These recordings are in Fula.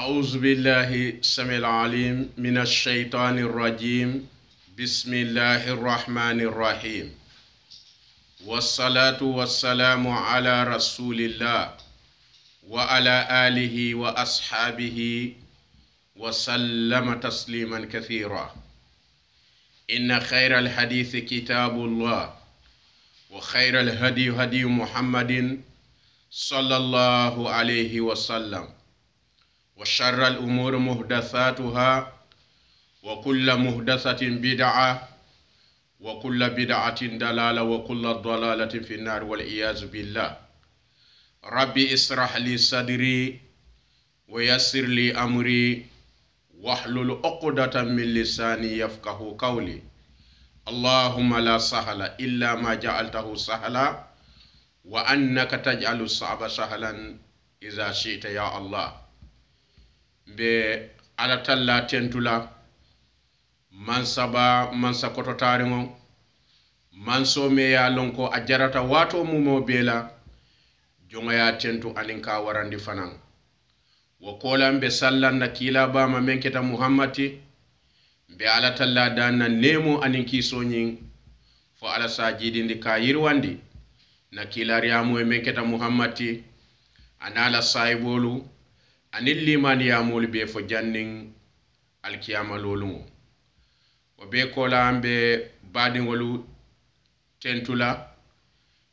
أعوذ بالله السميع العليم من الشيطان الرجيم. بسم الله الرحمن الرحيم، والصلاة والسلام على رسول الله وعلى آله وأصحابه وسلم تسليما كثيرا. إن خير الحديث كتاب الله، وخير الهدي هدي محمد صلى الله عليه وسلم، وشر الأمور محدثاتها، وكل محدثة بدعة، وكل بدعة دلالة، وكل ضلالة في النار والعياذ بالله. ربي اسرح لي صدري ويسر لي أمري واحلل عقدة من لساني يفقه قولي. اللهم لا سهل إلا ما جعلته سهلا، وأنك تجعل الصعب سهلا إذا شئت يا الله. be ala talla tentula mansa koto tarimo manso me ya lonko a jarata wato mumo bela jonga ya tentu aninka warandi fanan wo kolan be sallan na kila ba ma menketa muhammati be ala talla danna nemo aninki sonyin fo ala sajidi ndi ka yirwandi na kila riyamu e menketa muhammati anala saibolu anil limani ya mol be fo janning alkiyama lolu o be kola ambe badingolu tentula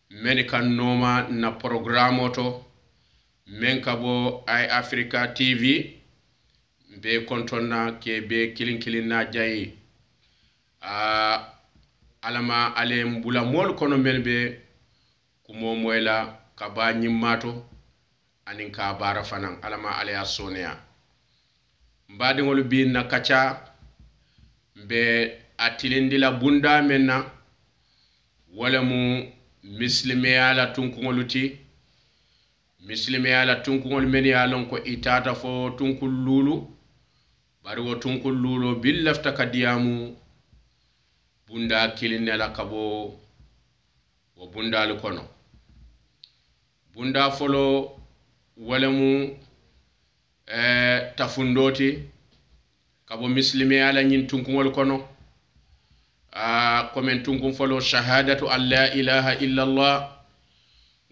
men kan noma na programo to men kabo ay Africa TV be kontonna ke be kilin na jayi alama ale mbula mol kono men be kumo moyla kaba nyimmato anin ka bara fanan alama alaya soneya mbadiŋolu bi na kaca be atilindila bunda menna wala mu mislimeya la tunkuŋolu ti mislimeya la tunkuŋolu men ye lon ko itata fo tunkul lulu bari wo tunkul lulo bil lafta ka diyamu bunda kilinne la kabo wo bundalu kono. Bunda folo walemu tafundoti kabo mislime ala nyin tunkungol kono komen tunkun folo shahadatu an la ilaha illa Allah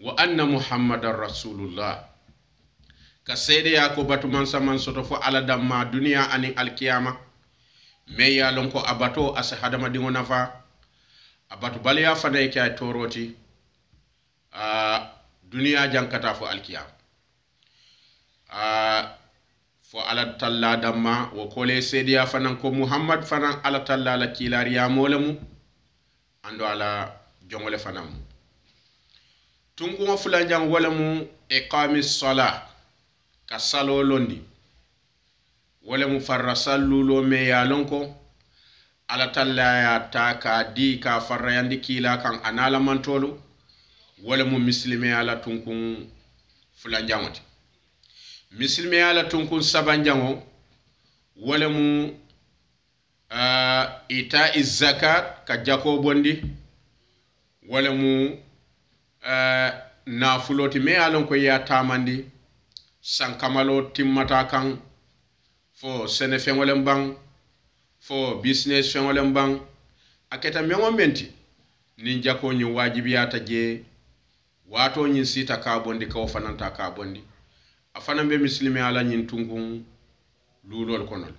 wa anna muhammadar rasulullah ka seede ya ko batu man saman soto fo ala damma duniya ani alkiyama me ya lon ko abato asa hadama dingo nafa abatu baliya fanay kay toroti duniya jankata fo alkiyama fo ala talla damma wo kole sediya fanan ko muhammad fanan ala talla la kilariya molemu ando ala jongole fanan tunku fulanjang walemu iqamis sala ka salo londi walemu farra sallulo me ya lonko ala talla ya taka di ka farra yandi kila kan anala mantolu walemu muslime ala tunku fulanjangoti misilme ala tunkun sabanjango walemu ita izzakat ka jako bondi walemu nafuloti me alon ko ya tamandi sankamalo timmata kan fo sene fengolem bang fo business fengolem bang aketa mengo menti nin jako ni wajibiyata je wato nyin sita ka bondi ka fananta ka bondi afana be muslimi ala nyin tunkun lulol konol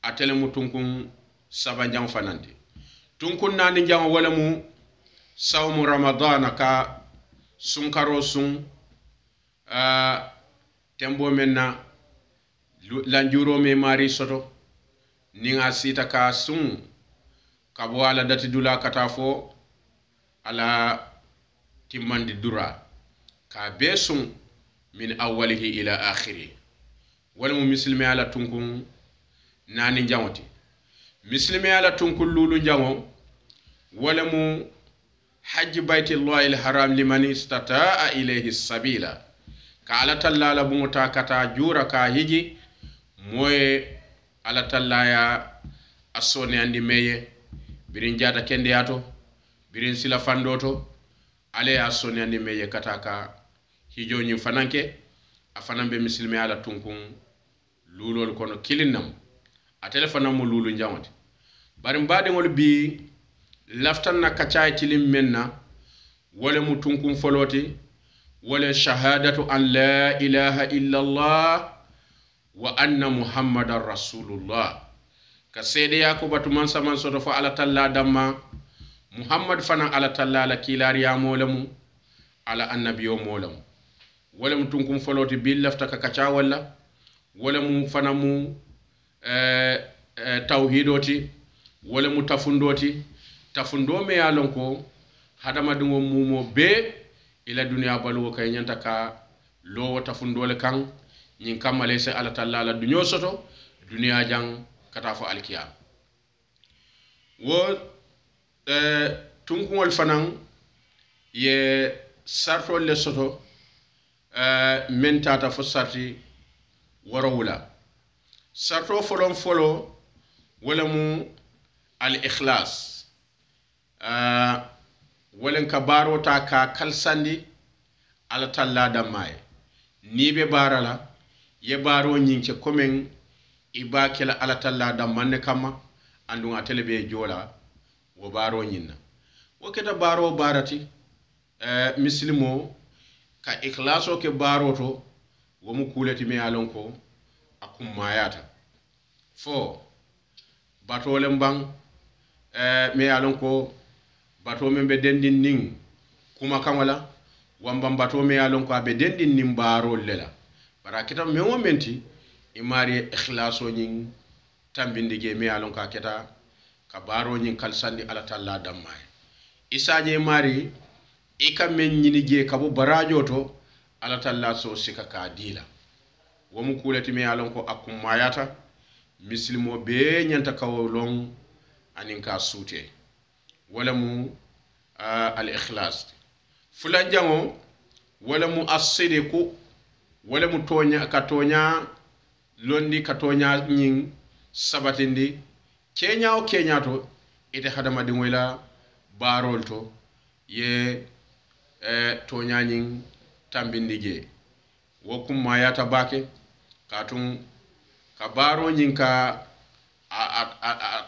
atele mu tunkun sabanjang fanante tunkun nani jang wala mu sawmu ramadan ka sunkaro sun tembo menna lanjuro me mari soto ninga sita ka sun kabo ala dati dula katafo ala timmandi dura ka be sun min awwalihi ila akhiri walmu muslimi ala tunkun nani jangoti muslimi ala tunkun lulu jango walmu hajj baytillahi alharam liman istata'a ilayhi sabila ka ala tallala bunta kata jura ka hiji moye ala tallaya asone andi meye birin jata kende yato birin sila fandoto ale asone andi meye kata ka hijo nyi fananke afanan be muslimi ala tunkun lulol kono kilinnam a telefona mo lulu jamati bari mbaɗigol bi laftan na kacay tilim menna wala mu tunkum foloti wala shahadatu an la ilaha illa allah wa anna muhammadan rasulullah ka seede yakubatu man saman soto fo ala talla damma muhammad fana ala talla la kilariya molamu ala annabiyo molamu wala mu tunkum foloti bi lafta ka kaca walla wala mu fana mu tawhidoti wala mu tafundoti tafundo me yalon ko hadamadingo mumo be ila duniya baluwo kay nyanta ka lowo tafundole kan nyin kamale se ala talla la dunyo soto duniya jang kata fo alkiyam wo tunkungol fanan ye sarto le soto men tata fo sarti warawula sarto folon folo wala mu al ikhlas walen ka baro ta ka kalsandi ala talla damay ni be barala ye baro nyinke komen ibakela ala talla dammanne kama andunga telebe jola wo baro nyinna woketa baro barati muslimo ka ikhlaso ke baro to wo mu kuleti me alon ko akum mayata fo batole mbang me alon ko bato men be dendin ning kuma kamala wambam bato me alon ko be dendin nim baro lela bara kita me wo menti imari ikhlaso nyin tambindige me alon ka keta ka baro nyin kalsandi ala talla damay isaje mari ika men nyini je kabo barajo to ala talla so sika ka dila wo mu kuleti me alon ko akum mayata muslimo be nyanta kawolon anin ka sute wala mu al ikhlas fulan jango wala mu as-sidqu wala mu tonya ka tonya londi ka tonya nyin sabatindi kenya o kenya to ite hadama di moyla barol to ye tonya nyin tambindi je wokum mayata bake katun ka baro nyin ka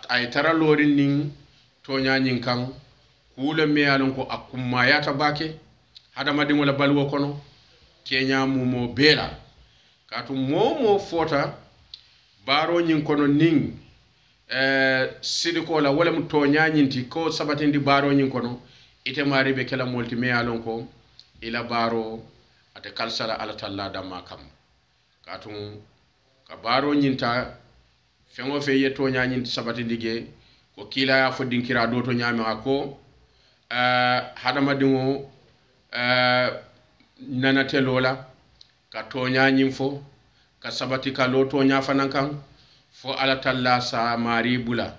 ay tara lorin nin tonya nyin kan kula me yalon ko akumma yata bake hadama di wala balwo kono kenya mumo bela katu momo fota baro nyin kono nin sidiko la wala mu tonya nyinti ko sabatindi baro nyin kono ite mari be kala molti me yalon ko ila baro ate kalsala ala talla damma kam katu ka baro nyinta fengo fe ye tonya nyinti sabatindi ge ko kila ya fo dinkira do to nyame ako hadama dingo nana telola ka tonya nyimfo ka sabati ka lo tonya fanan kan fo ala talla sa mari bula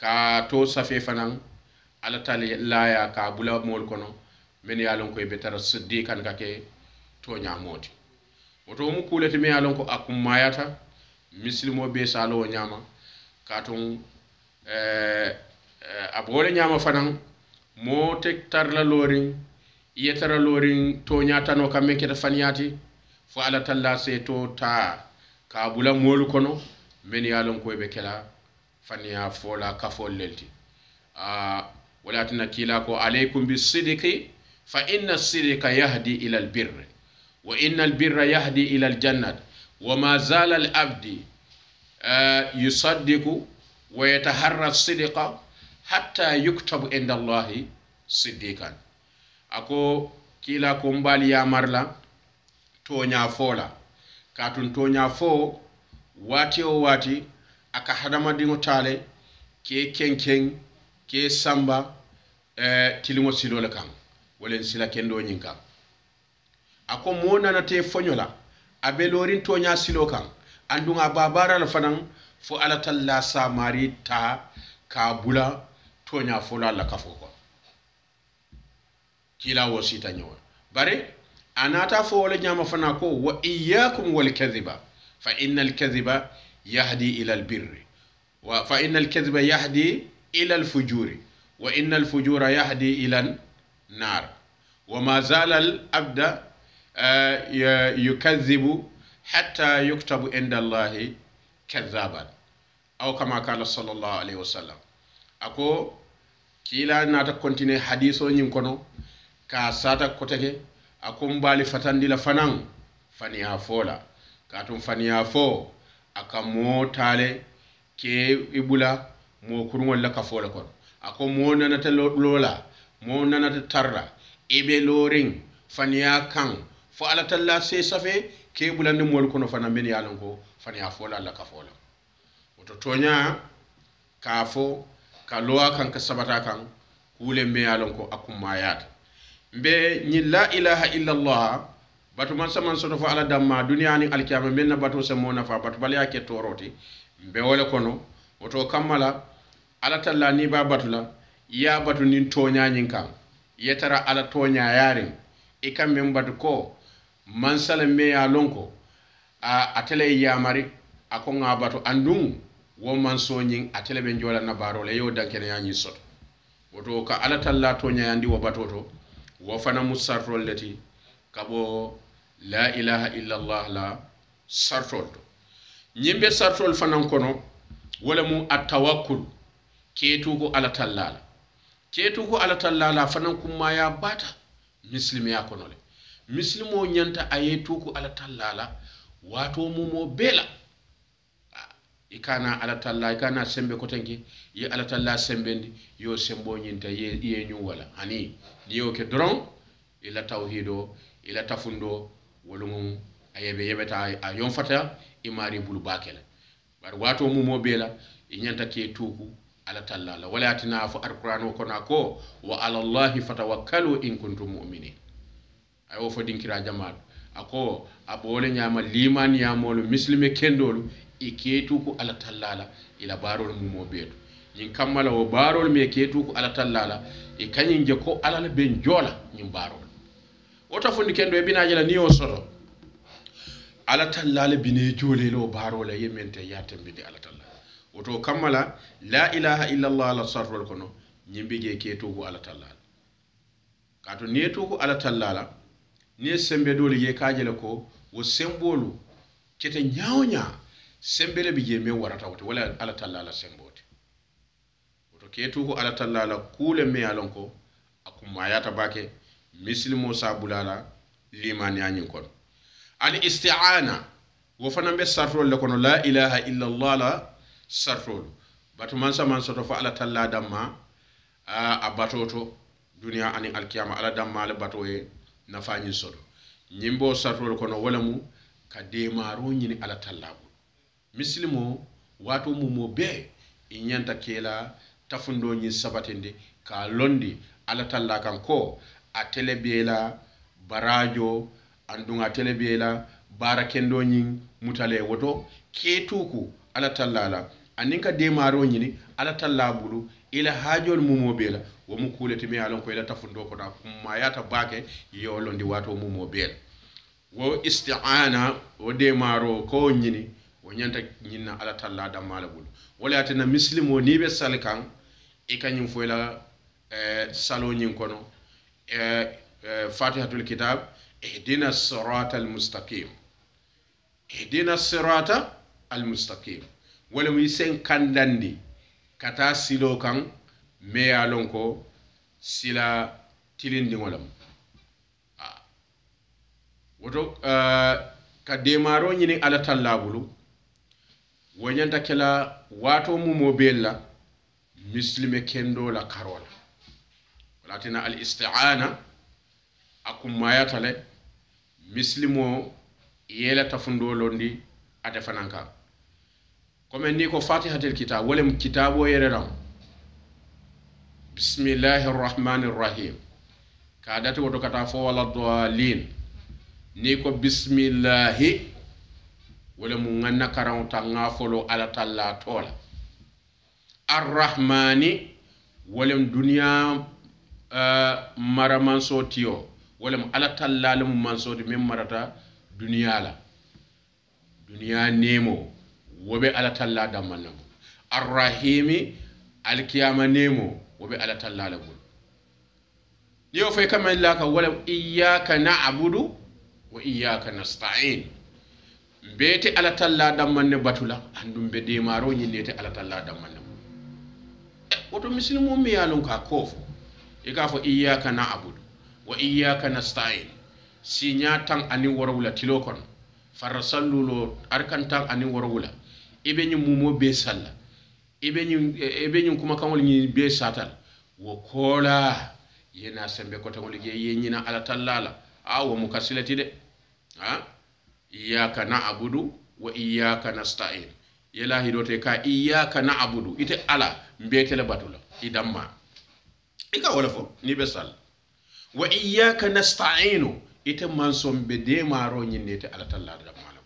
ka to safe fanan ala talla ya ka bula mol kono men yalon ko be tara siddiqan ka ke tonya moti woto mu kuleti me yalon ko akum mayata muslimo be salo nyama katon abole nyama fanan mo tek tarla lorin yetara lorin to nyatano kamme keta faniyati fo ala talla se to ta ka bula molu kono men yalon ko be kala faniya fola kafol lelti walatina kila ko alaykum bisidqi fa inna as-sidqa yahdi ila al-birr wa inna al-birra yahdi ila al-jannah wa ma zala al-abdi yusaddiqu ويتحرى الصدق حتى يكتب عند الله صديقا ako kila ko mbali ya marla tonya fola katun tonya fo wati o wati aka hadama dingo tale ke kenken ke samba tilimo silola kam walen sila kendo nyinka ako mona na te fonyola abelorin tonya silo kam andunga babara la fanan fo ala talla sa mari ta ka bula tonya fola la kafo ko kila wasita nyawa bare anata fo wala nyama fana ko wa iyyakum wal kadhiba fa innal kadhiba yahdi ila al birri wa fa innal kadhiba yahdi ila al fujuri wa innal fujura yahdi ila an nar wa ma zala al abda yukadhibu hatta yuktabu inda allahi kadhaban aw kama kala sallallahu alaihi wasallam ako kila nata continue hadiso nyin kono ka sata koteke akum bali fatandi la fanan faniya fola katum faniya fo aka mo tale ke ibula mo kurngol la ka fola kon ako mo nanata lola mo nanata tarra ibe loring faniya kan fo ala talla se safe ke bulande mol kono fana men yalon ko faniya fola la ka fola woto tonya ka fo ka loa kan ka sabata kan kule me yalon ko akumayat mbe ni la ilaha illa allah batu man saman soto fo ala damma duniya ni alkiyama men na batu se mo nafa batu bal yake toroti mbe wala kono woto kammala ala talla ni ba batula ya batu nin tonya nyin kan yetara ala tonya yarin e kam men batu ko man sala me yalon ko a atele yamari ako nga batu andum wo man so nyin atele ben jola na barole yo dankene yanyi soto woto ka ala talla tonya yandi wo batoto wo fana musarrol leti kabo la ilaha illa allah la sartol to nyimbe sartol fanan kono wala mu atawakkul ketugo ala tallala ketugo ala tallala fanan kuma ya bata muslimi ya kono le muslimo nyanta ayetugo ala tallala wato mumo bela ikana ala talla ikana sembe kotenki ye ala talla sembendi yo sembo nyinta ye nyu wala ani niyo ke dron ila tawhido ila tafundo wolum ayebe yebeta a yonfata imari bulu bakela bar wato mumo bela inyanta ke tuku ala talla la wala atina fu alquran ko nako wa ala allah fatawakkalu in kuntum mu'minin ayo fo dinkira jamal ako abole nyama liman ya molu muslime kendolu iketu ko ala tallala ila barol mumo beeto nyin kammala wo barol me ketu ko ala tallala e kanyin je ko ala la ben jola nyin barol wota fundi kendo e binaje la niyo soto ala tallala bine jole lo barol e yemente yatembide ala tallala woto kammala la ilaha illa allah la sarrol kono nyimbige ketu ko ala tallala kato netu ko ala tallala ni sembe dole ye kajele ko wo sembolu kete nyaonya sembele bi je me warata wote wala ala tallala sembote woto ketu ko ala tallala kule me alon ko akuma yata bake mislimo sabulala limani anyin kon al isti'ana wo fana be sarrol le kono la ilaha illa allah la sarrol batu man sama soto fa ala talla damma a batoto duniya ani alkiyama ala damma le batoye nafañin soto ñimbo sartol kono wala mu ka demaro ñini ala tallabu misilimo wato mumo be i ñanta kela tafundo ñi sabatinde ka londi ala talla kan ko a tele bela barajo andunga tele bela bara kendo ñin mutale woto ketuku ala tallala anin ka demaro ñini ala tallabulu ila hajol mumo bela wo mu kuleti mi alon ko ila tafundo ko da kuma yata bake yo londi wato mumo bela wo isti'ana wo demaro ko ñini wo ñanta ñinna ala talla da malabul wala atana muslimo ni be salkan e kanyum fo ila salo ñin kono fatihatul kitab ihdina siratal mustaqim ihdina sirata al mustaqim wala mi sen kandandi kata silo kan me yalon ko sila tilindi ngolam woto ka demaro ñini ala tallabulu wonyanta kela wato mumo bella muslime kendo la karola walatina al isti'ana akum mayatale muslimo yela tafundo londi ate fananka comme ni ko fatihatul kitab wolem kitabo yereram bismillahir rahmanir rahim ka dati woto kata fo wala dalin ni ko bismillahi wala mu nganna karam tanga folo ala talla tola arrahmani wolem dunya maraman sotiyo wolem ala talla lam man soti mem marata dunya la dunya nemo wobe ala talla damanam arrahimi alkiyama nemo wobe ala talla la gol yo fay kamay la ka wala iyyaka na'budu wa iyyaka nasta'in mbete ala talla dammanne batula andum be demaro ñinnete ala talla dammanne woto misilimo mi yalon ka kofo e ka fo iyyaka na'budu wa iyyaka nasta'in sinya tan ani worowula tilo kon farra sallulo arkan tan ani worowula ibe ñu mumo be salla ibe ñu kuma kangol ñi be satal wo kola yena sembe ko tangol je yeñina ala tallala wo mu kasilati de ha iyyaka na'budu wa iyyaka nasta'in yela hidote ka iyyaka na'budu ite ala mbetele batula idamma ika wala fo ni be sal wa iyyaka nasta'inu ite mansom be de maro ñinnete ala tallala damala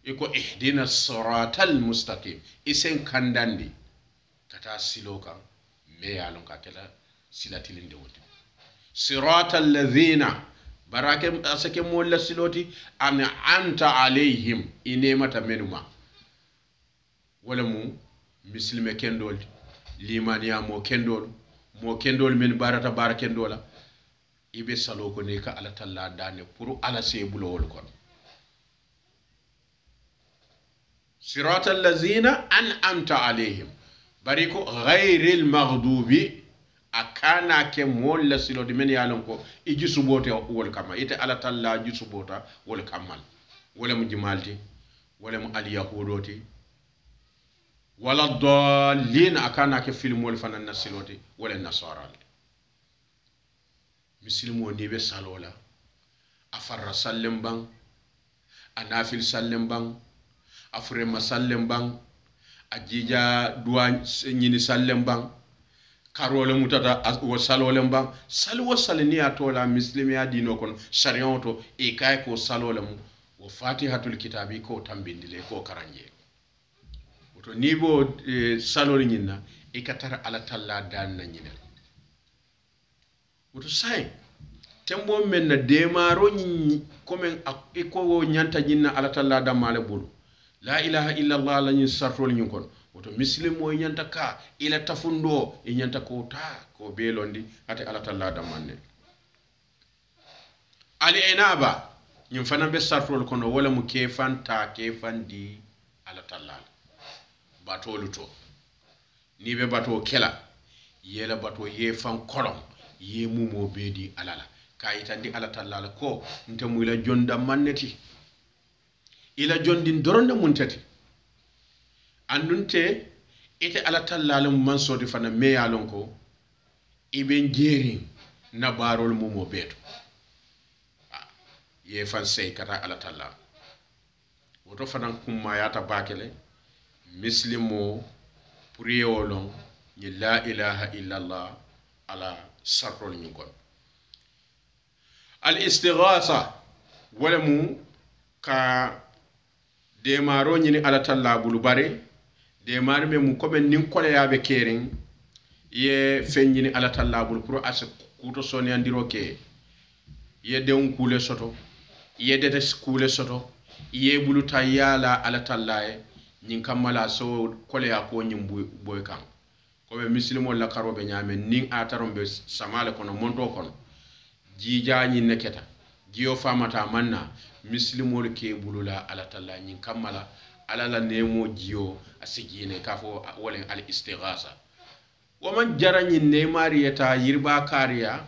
iko ihdina siratal mustaqim isen kandandi kata silo kan me yalon ka kala silatilinde wote siratal ladhina barake asake molla siloti an anta alayhim inemata menuma wala mu muslime kendol limaniya mo kendol men barata barakendola ibe salo ko ne ka ala talla dane pour ala sebulo wol kon siratal lazina an'amta alayhim bariko ghayril maghdubi akana ke molla silodi men yalon ko iji subote wol kama ite ala talla ji subota wol kamal wala mu jimalti wala mu al yahudoti wala dallin akana ke film wol fanan nasiloti wala nasara muslimo ni be salola afarra sallem bang anafil sallem bang afre masallem bang ajija duwa ñini sallem bang karole mutata wo salolem bang salwo salni atola muslimi adino kon sharion to e kay ko salolem wo fatihatul kitabi ko tambindile ko karanje to nibo salol ñinna e katara ala talla dan na ñinel woto say tembo men na demaro komen ko ñanta ñinna ala talla damale bulu la ilaha illallah la ñin sartol ñin kon woto muslimo ñanta ka ila tafundo e ñanta ko ta ko belondi ate ala talla damanne ali enaba ñin fana be sartol kono wala mu kefanta kefandi ala talla batolu to ni be bato kela yela bato ye fan kolon ye mumo bedi alala kayitandi ala talla ko ntemu ila jonda manneti ila jondin doronde mun tati andunte ite ala tallala man sodi fana meyalon ko iben jerin na barol mumo beto ye fan sey kata ala talla woto fana kumma yata bakele muslimo puriyolon ni la ilaha illallah ala sarrol ñu kon al istighatha wala mu ka demaro ñini ala talla bulu bare demar be mu ko nin kole yabe kering ye feññini ala talla bulu pour as kuto soni andiro ke ye deun kule soto ye dete kule soto ye bulu tayala ala talla e ñin kamala so kole ya ko ñim boy kan ko be muslimo la karobe ñame nin ataron be samale kono monto kono jija ñin neketa jiyo famata manna muslimol ke bulula ala talla ñin kamala ala la nemo jiyo asigine kafo walen al istighasa waman jara ñin ne mariyata yirba kariya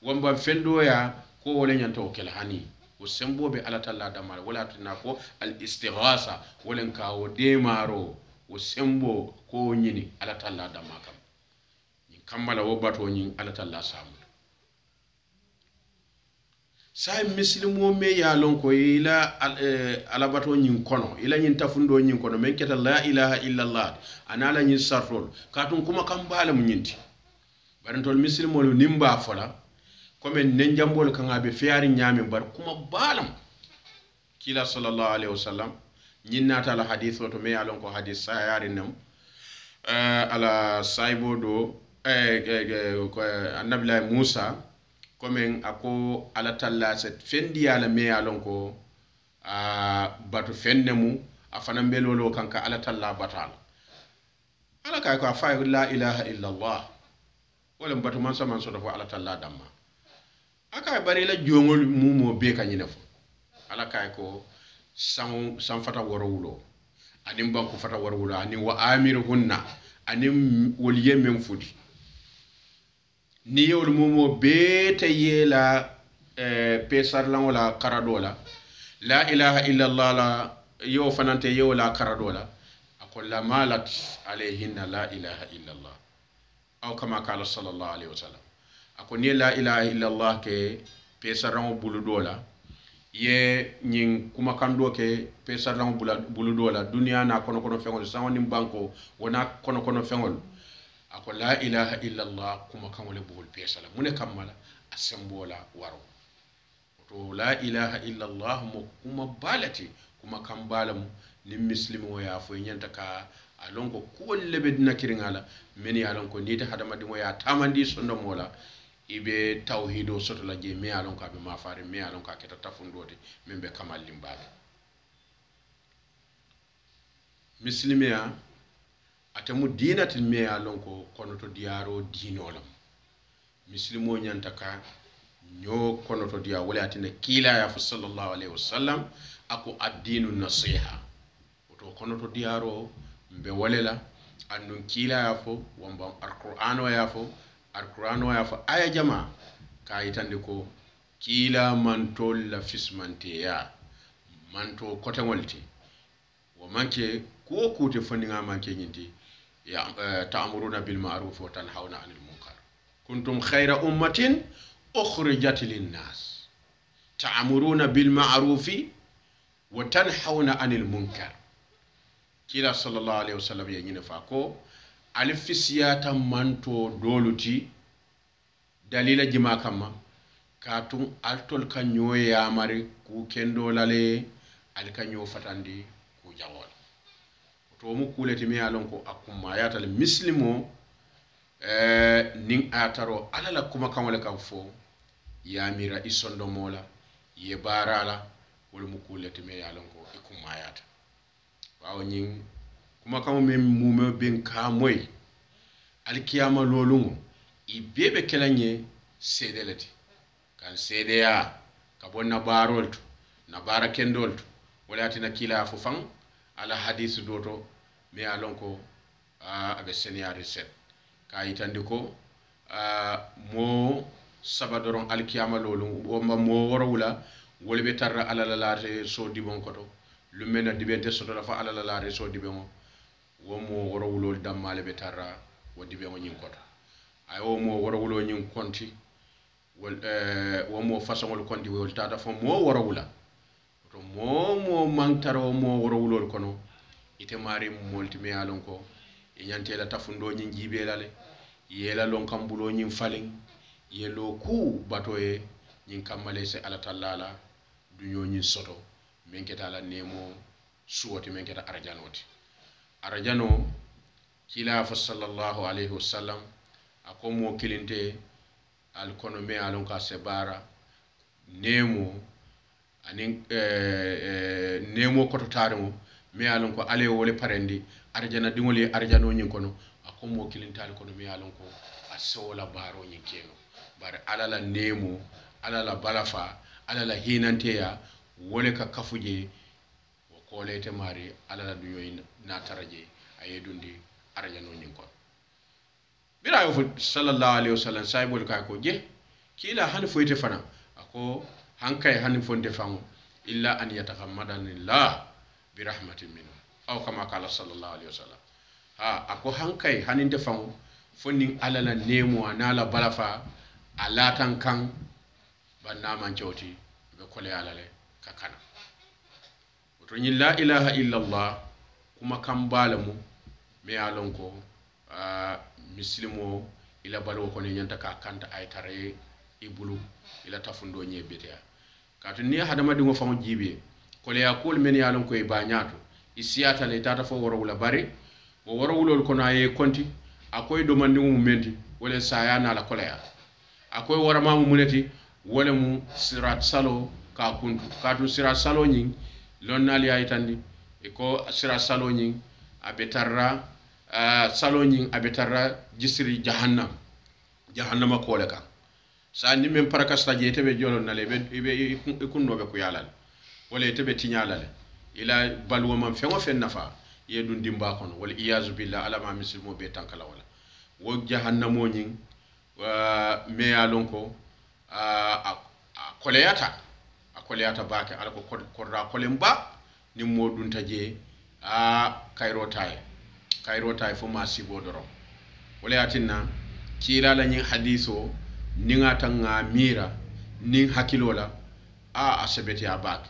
wamba fendoya ko wala ñanta o kel hani o sembobe ala talla damal wala tina ko al istighasa walen kawo demaro o sembo ko ñini ala talla damakam ñin kamala wo bato ñin ala talla samu say muslimo me ya lon ko ila alabato ñin kono ila ñin tafundo ñin kono men keta la ilaha illallah anala ñin sartol katun kuma kam bala mu ñinti barantol muslimo lu nimba fola comme nen jambol kan abe fiari ñami bar kuma balam kila sallallahu alaihi wasallam ñin nata la hadith to me ya lon ko hadith sayari nam ala saybo do ko annabi Musa comme ako ala talla set fendi ala me alon ko batu fennemu afana mbelolo kanka ala talla batal ala kay ko afa la ilaha illa allah wala batu man sama so dafa ala talla damma aka bari la jongol mumo be kanyine fo ala kay ko san fata woro wulo anin banku fata woro wulo anin wa amiruhunna anin woliye men fudi ni yewol mumo bete yela pesar lan wala karadola la ilaha illa allah la yo fanante yo la karadola akolla malat alayhinna la ilaha illa allah aw kama qala sallallahu alaihi wasallam akoni la ilaha illa allah ke pesar lan bulu dola ye ñing kuma kando ke pesar lan bulu dola dunia na kono kono fengol sawani banko wona kono kono fengol ako la ilaha illa allah kuma kamole bugol pesala mune kammala asembola waro to la ilaha illa allah mo kuma balati kuma kambala mu ni muslimo ya fo nyanta ka alon ko kolle be dina kiringala men ya alon ko nita hadama dimo ya tamandi sondo mola ibe tawhido soto la je me alon ka be mafare me alon ka keta tafundode men be kamal limbala muslimiya atemu dinatin me ya lon ko kono to diaro dinolam muslimo nyanta ka nyo kono to dia wala atine kila ya fa sallallahu alaihi wasallam ako ad-dinu nasiha to kono to diaro mbe walela annun kila ya fo wamba alqur'ano ya fo aya jama ka itande ko kila man tolla fismante ya manto kote wolti wo manke ko kute fondinga manke nyinti ya ta'muruna bil ma'ruf wa tanhauna 'anil munkar kuntum khayra ummatin ukhrijat lin nas ta'muruna bil ma'ruf wa tanhauna 'anil munkar kila sallallahu alaihi wasallam ya nyine fa ko alfisiyata manto doluti dalila jima kama katun altol kanyo ya mari ku kendo lale alkanyo fatandi ku jawol to mu kuleti mi alon ko akumma yatal muslimo nin ataro alala kuma kamole kam fo yamira isondo mola ye barala wol mu kuleti mi alon ko ikumma yata waaw ñing kuma kam mem mume ben ka moy alkiyama lolungo i bebe kelanye sedelati kan sedeya ka bonna barolto na bara kendolto wala tina kila fu fan ala hadith doto me alon ko abe seniari set ka yitandi ko mo sabadoron alkiyama lolungo o mo worowula wolbe tarra ala lalate so dibon koto lumena dibente soto dafa ala lalate so dibon wo mo worowulol dammale be tarra wo dibon nyin koto ay wo mo worowulo nyin konti wol wo mo fasongol konti wol tata fo mo worowula to mo mantaro mo worowulol kono ite mari molti me alon ko e nyantela tafundo nyin jibelale yela lon kambulo nyin falin yelo ku batoye nyin kamale se ala tallala dunyo nyin soto men keta la nemo suwoti men keta arjano kila fa sallallahu alaihi wasallam akomo kilinte al kono me alon ka sebara nemo anin nemo koto tarimo me alon ko ale wole parendi arjana dingoli arjano nyin kono akomo kilinta al kono me alon ko asola baro nyin keno bar alala nemo alala balafa alala hinanteya wole ka kafuje wo kolete mari alala duyoy na taraje ayedundi arjano nyin kono bira yo sallallahu alaihi wasallam saibol ka ko je kila han foyte fana ako hankay han fonde fango illa an yatahammadani la bi rahmatin minhu aw kama qala sallallahu alaihi wasallam ako hankay haninde fango fonni alala nemo anala balafa alatan kan banna man jawti be kole alale kakana to ni la ilaha illa allah kuma kan balamu me alon ko mislimo ila balo ko ne nyanta ka kanta ay tare ibulu ila tafundo nyebetea katu ni hadama dingo famu jibe ko le yakul men yalon ko e bañato isiyata le tata fo woro wala bari wo woro wulol ko na ye konti akoy do mandi mu menti wala sayana la kolaya akoy wara mamu muneti wala mu sirat salo ka kuntu katu sirat salo nyin lonnali ay tandi e ko sirat salo nyin abetarra salo nyin abetarra jisri jahannama kole kan sa ni men parakasta je tebe jolon nale be kunno be ko yalal wala tebe tinyalale ila balwo man fengo fen nafa ye dun dimba kono wal iyazu billah ala ma muslimo be tankala wala wo jahannamo nyin me ya lonko a koleyata bake ala ko korda kolemba ni modun taje kayro tay fo ma sibo doro wala yatinna kila la nyin hadiso ninga tanga mira nin hakilola asebeti abake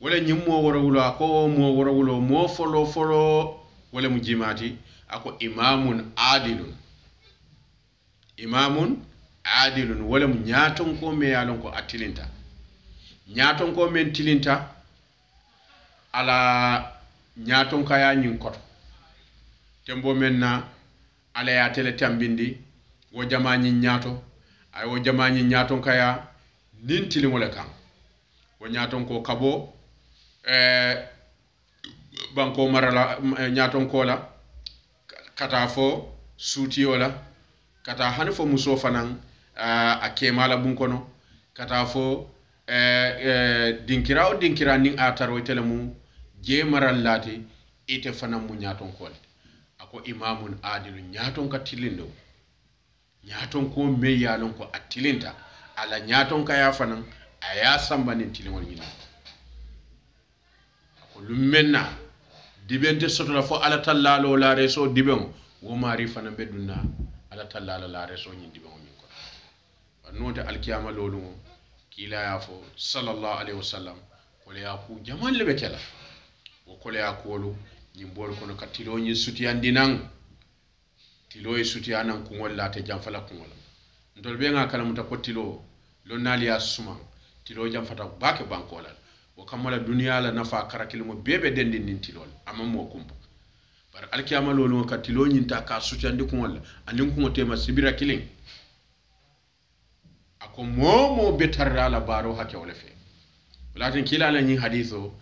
wala nyim mo wara wulo ko mo wara wulo mo folo wala mu jimati ako imamun adilun wala mu nyaton ko me yalon ko atilinta nyaton ko men tilinta ala nyaton kaya nyin koto tembo menna ala ya tele tambindi wo jamaani nyato ay wo jamaani nyaton kaya nin tilingole kan wo nyaton ko kabo banko marala nyaton ko la kata fo suutiyola kata hanfo muso fanan a kemala bun kono kata fo dinkira nin ataro telemu je maral lati ite fanan mu nyaton ko ako imamun adilu nyaton ka tilindo nyaton ko me yalon ko atilinta ala nyaton ka ya fanan aya sambanin tilingol nyina ako lumenna dibente soto la fo ala tallalo la reso dibon wo mari fanan be dunna ala tallala la reso nyin dibon min ko nonte alkiyama lolu kila ya fo sallallahu alaihi wasallam ko le ya ku jamal le be kala wo ko le ya ko lu nyimbol kono ka tilo nyi sutiyandi nan tilo e sutiyanan kungol la te jamfala kungol ndol be nga kala muta ko tilo lo nali ya suma tilo jamfata bake bankola wo kamala duniya la nafa karakil mo bebe dendi nin tilol amma mo kumbu bar alkiyama lolu ka tilo nyin ta ka sutiyandi kungol andin kungo tema sibira kilin ako momo betarra la baro hake wala fe lakin kila la nyin haditho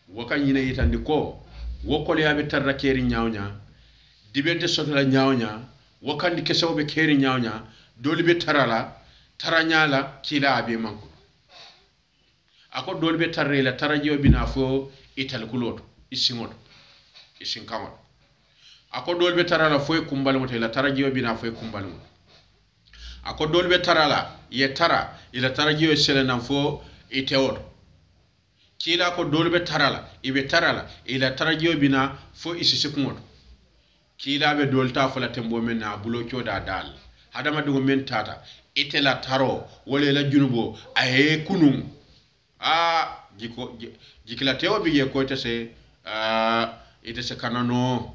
wakan yina yitandi ko wokole yabe tarra keri nyawnya dibente sotola nyawnya wakandi kesawbe keri nyawnya doli be taranyala kila abe manko ako doli be tarre la tarajiyo bina fo ital kuloto isingoto isinkamot ako doli be tarala fo kumbal mote la tarajiyo bina fo kumbal mote ako doli be tarala ye tara ila tarajiyo selena fo itewoto kila ko dole be tarala ibe tarala ila tarajiyo bina fo isisi kumoto kila be dolta fala tembo men na bulo kyoda dal hadama dugo men tata itela taro wala la junubo aye kunum jikila tewo bi ye ko tese ite se kanano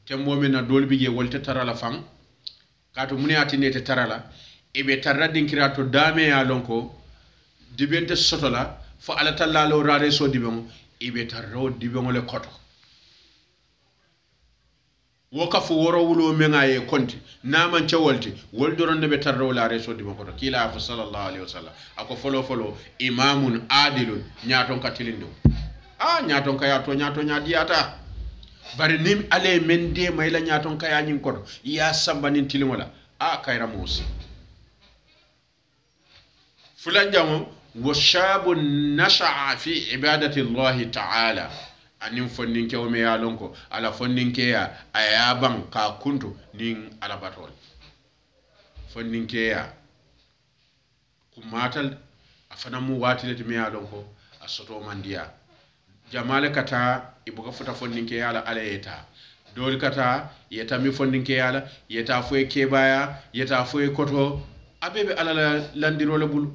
tembo men na dol bi ye wolte tarala fam kato muni atine te tarala ibe tarra dinkira to dame ya lonko dibente sotola fo ala tallalo rare so dibon ibe tarro dibon le koto woka fo woro wulo menga ye konti naman cewolti wol doron ne be tarro rare so dibon koto kila fa sallallahu alaihi wasallam ako folo imamun adilun nyaton katilindo nyaton kaya to nyato nyadiata bari nim ale mende mayla nyaton kaya nyin koto ya sambanin tilimola kayra musi fulan jamo وشاب نشأ في عبادة الله تعالى أنين فنين كيو ميا لونكو على فنين كيا أيابان كا كنتو نين على باتول فنين كيا كماتل أفنمو واتلت ميا لونكو أسطو منديا جمال كتا إبوكا فتا فنين كيا على يتا دول كتا يتا مي فنين كيا على يتا فوي كيبايا يتا فوي كوتو أبيبي على لانديرو لبولو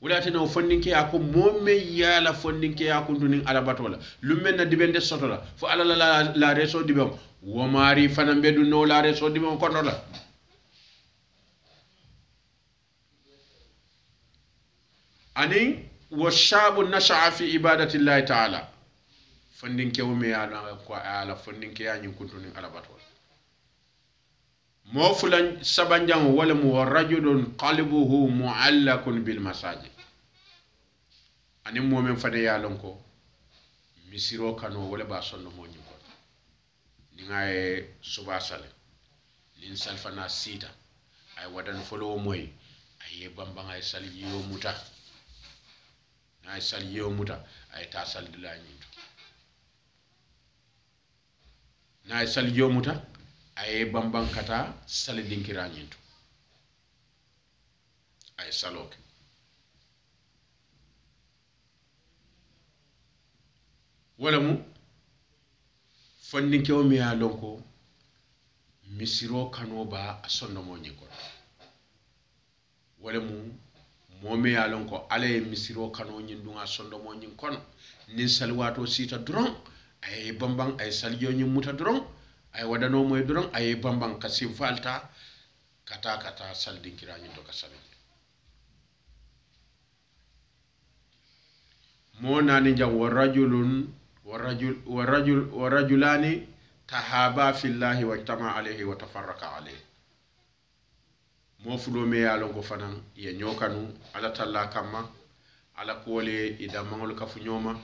wulatina o fondinke ya ko momme yala fondinke ya kuntu nin alabatola lummen na dibende sotola fo alala la reso dibem wo mari fanam bedu no la reso dibem konola ani wa shabu nasha'a fi ibadati llahi ta'ala fondinke o me yala ko ala fondinke ya nyin kuntu nin alabatola mo fulan sabanjang wala mu rajulun qalbuhu mu'allakun bil masajid ani momen fade ya lonko misiro kano wala ba sonno mo nyiko ni ngaye suba sale lin salfana sita ay wadan folo moy ay bamba ngay sali yo muta na saliyo muta ay ta saldila ñinto na saliyo muta ay bamban kata sali dinkira ñinto ay saloke wala mu fondinkewo mi ya lonko misiro kano ba a sondomo ñin kono wala mu momi ya lonko ala ye misiro kano ñin dunga sondomo ñin kono nin salwato sita dron ay bambang ay saliyo ñin muta dron ay wadano moy dron ay bambang ka simfalta kata saldinkira ñin to ka sali mo nani jam wa rajulani tahaba fillahi wajtama alayhi wa tafarraqa alayhi mo fulo me ya lonko fanan ye ñokanu ala talla kamma ala kuwole ida mangol kafu ñoma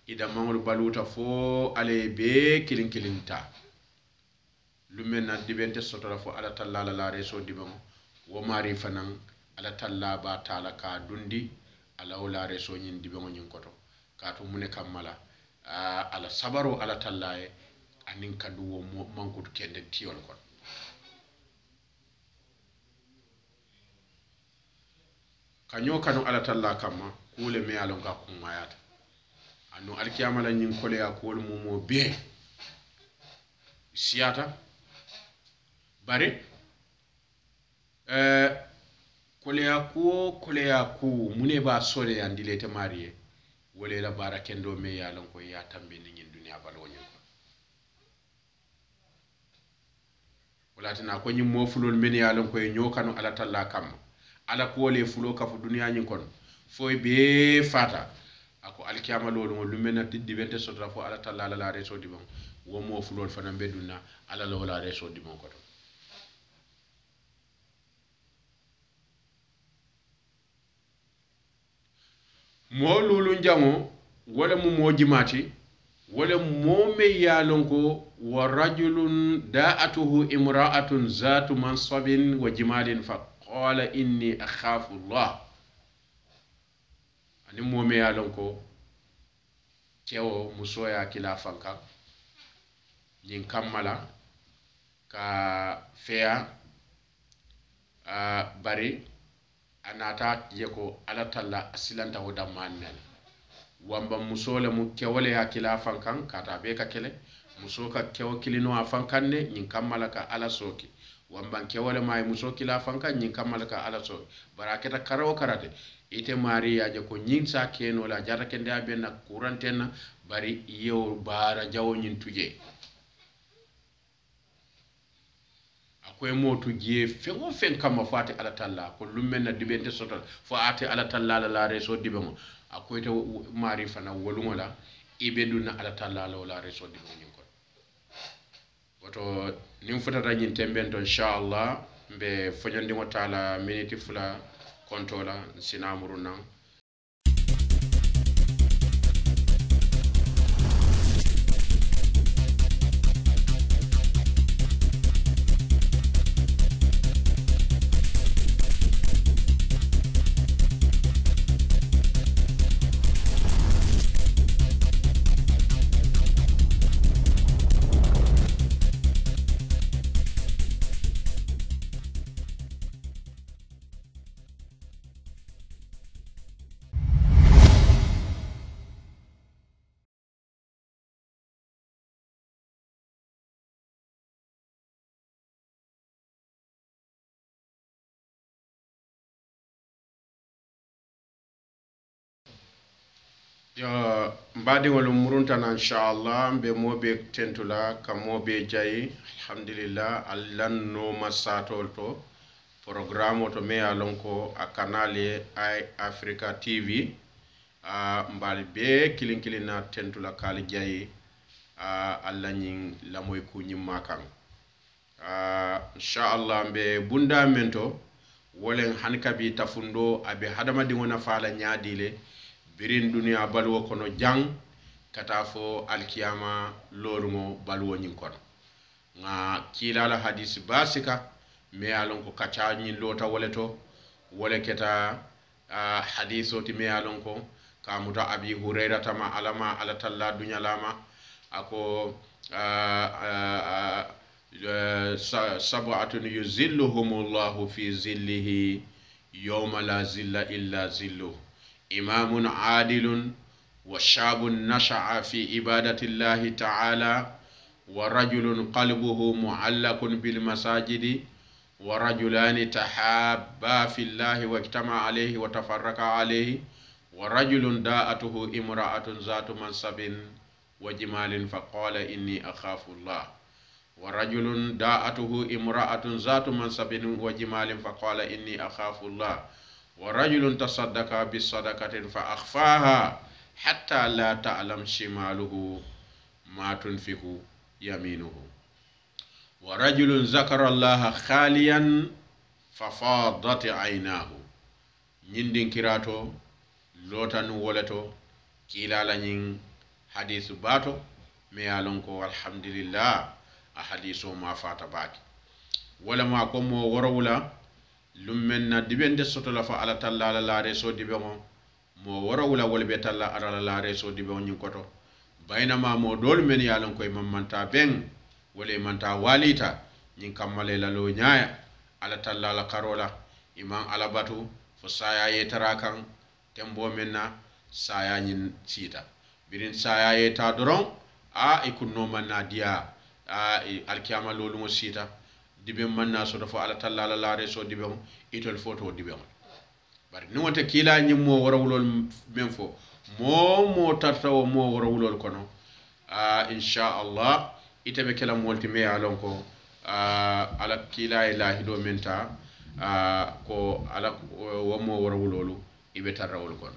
ida mangol baluta fo ale be kilin kilinta lumen na dibente sotola fo ala talla la reso dibamo wo mari fanan ala talla ba tala ka dundi ala wala reso ñin dibamo ñin koto kato mune kammala ala sabaro ala talla e anin kadu wo mankutu kende tiyol kon kanyo kanu ala talla kamma kule me alon ka kumayata anu alkiyama la ñin kole ya ko mo be siyata bari kole ya ku mune ba sole ya ndilete mariye wole la bara kendo me ya lon ko ya tambe ni ñin duniya balo ñin ko wala tana ko ñim mo fulol men ya lon ko e ñokanu ala talla kamma ala kole fulo ka fu duniya ñin kon foy be fata ako alkiyama lolu ngol lumena tiddi bente sotra fo ala talla la reso di bon wo mo fulol fana beduna ala la wala reso di bon ko to mo lulu njamo wala mu mojimati wala mo me yalon ko wa rajulun da'atuhu imra'atun zatu mansabin wa jimalin fa qala inni akhafu Allah ani mo me yalon ko kewo musoya kila fanka ñin kammala ka feya bari anata je ko ala talla asilanta wo dammannel wamba musole mu kewole ya kila fankan kata be ka kele muso ka kewo kilino a fankan ne ñin kammala ka ala soki wamba kewole may muso kila fankan ñin kammala ka ala soki bara keta karawo karate ite mari ya je ko ñin sa keno la jata kende abenna kurantenna bari yew bara jawo ñin tuje akoy motu je fengo fen kamma fati ala talla ko lummen na dibente sotol fo ate ala talla la reso dibemo akoy to mari fana wolungola ibe dunna ala talla la reso dibemo ñin ko woto nim futata ñin temben to inshallah be foñandi mo taala miniti fula kontola sinamuru nan yo mbadiŋolu muruntana inchallah mbe mobe tentula ka mobe jayi alhamdulillah allan noma satol to programme to me alon ko a kanale ay africa tv mbal be kilin kilin na tentula kali jayi alla ñiŋ lamoy ku ñimma kaŋ inchallah mbe bunda mento wolen hani kabi tafundo abe hadamadiŋo nafala ñaadile birin duniya baluwo kono jang kata fo alkiyama loruŋo baluwo ñiŋ kono ŋa kilala hadisi basika me alon ko kaca ñiŋ lota wole to wole keta hadiso ti me alon ko kamuta abi hurairata ma alama ala talla dunya lama ako sab'atun yuzilluhumullahu fi zillihi yawma la zilla illa zilluh imamun adilun wa shabun nasha'a fi ibadati llahi ta'ala wa rajulun qalbuhu mu'allakun bil masajidi wa rajulani tahabba fillahi wa ijtama alayhi wa tafarraqa alayhi wa rajulun da'atuhu imra'atun zatu mansabin wa jimalin faqala inni akhafu Allah wa rajulun da'atuhu imra'atun zatu mansabin wa jimalin faqala inni akhafu Allah wa rajulun tasaddaqa bis sadaqatin fa akhfaha hatta la ta'lam shimaluhu ma tunfiqu yaminuhu wa rajulun zakara allaha khaliyan fa fadat aynahu ñindin kirato lotanu woleto kilala ñin hadisu bato me yalon ko alhamdulillah a hadiso ma fata baki wala ma ko mo worowula lummen na dibende sotola fa ala talla ala laare so dibe mo worowula wala be talla ala laare so dibe ñin koto baynama mo dol men yalon koy mamanta ben wala manta walita ñin kammale la lo nyaaya ala talla la karola imam ala batu fo saya yetara kan tembo menna saya ñin sita birin saya yeta doron a ikunno manna dia a alkiyama lolu mo sita dibe manna so fo ala talla la laare so dibe itol foto dibe bari ni wonte kila ñim mo warawlol men fo mo tarta o mo warawlol kono insha Allah itabe kala molti me alon ko ala kila ilahi do menta ko ala womo warawlolu ibe tarrawol kon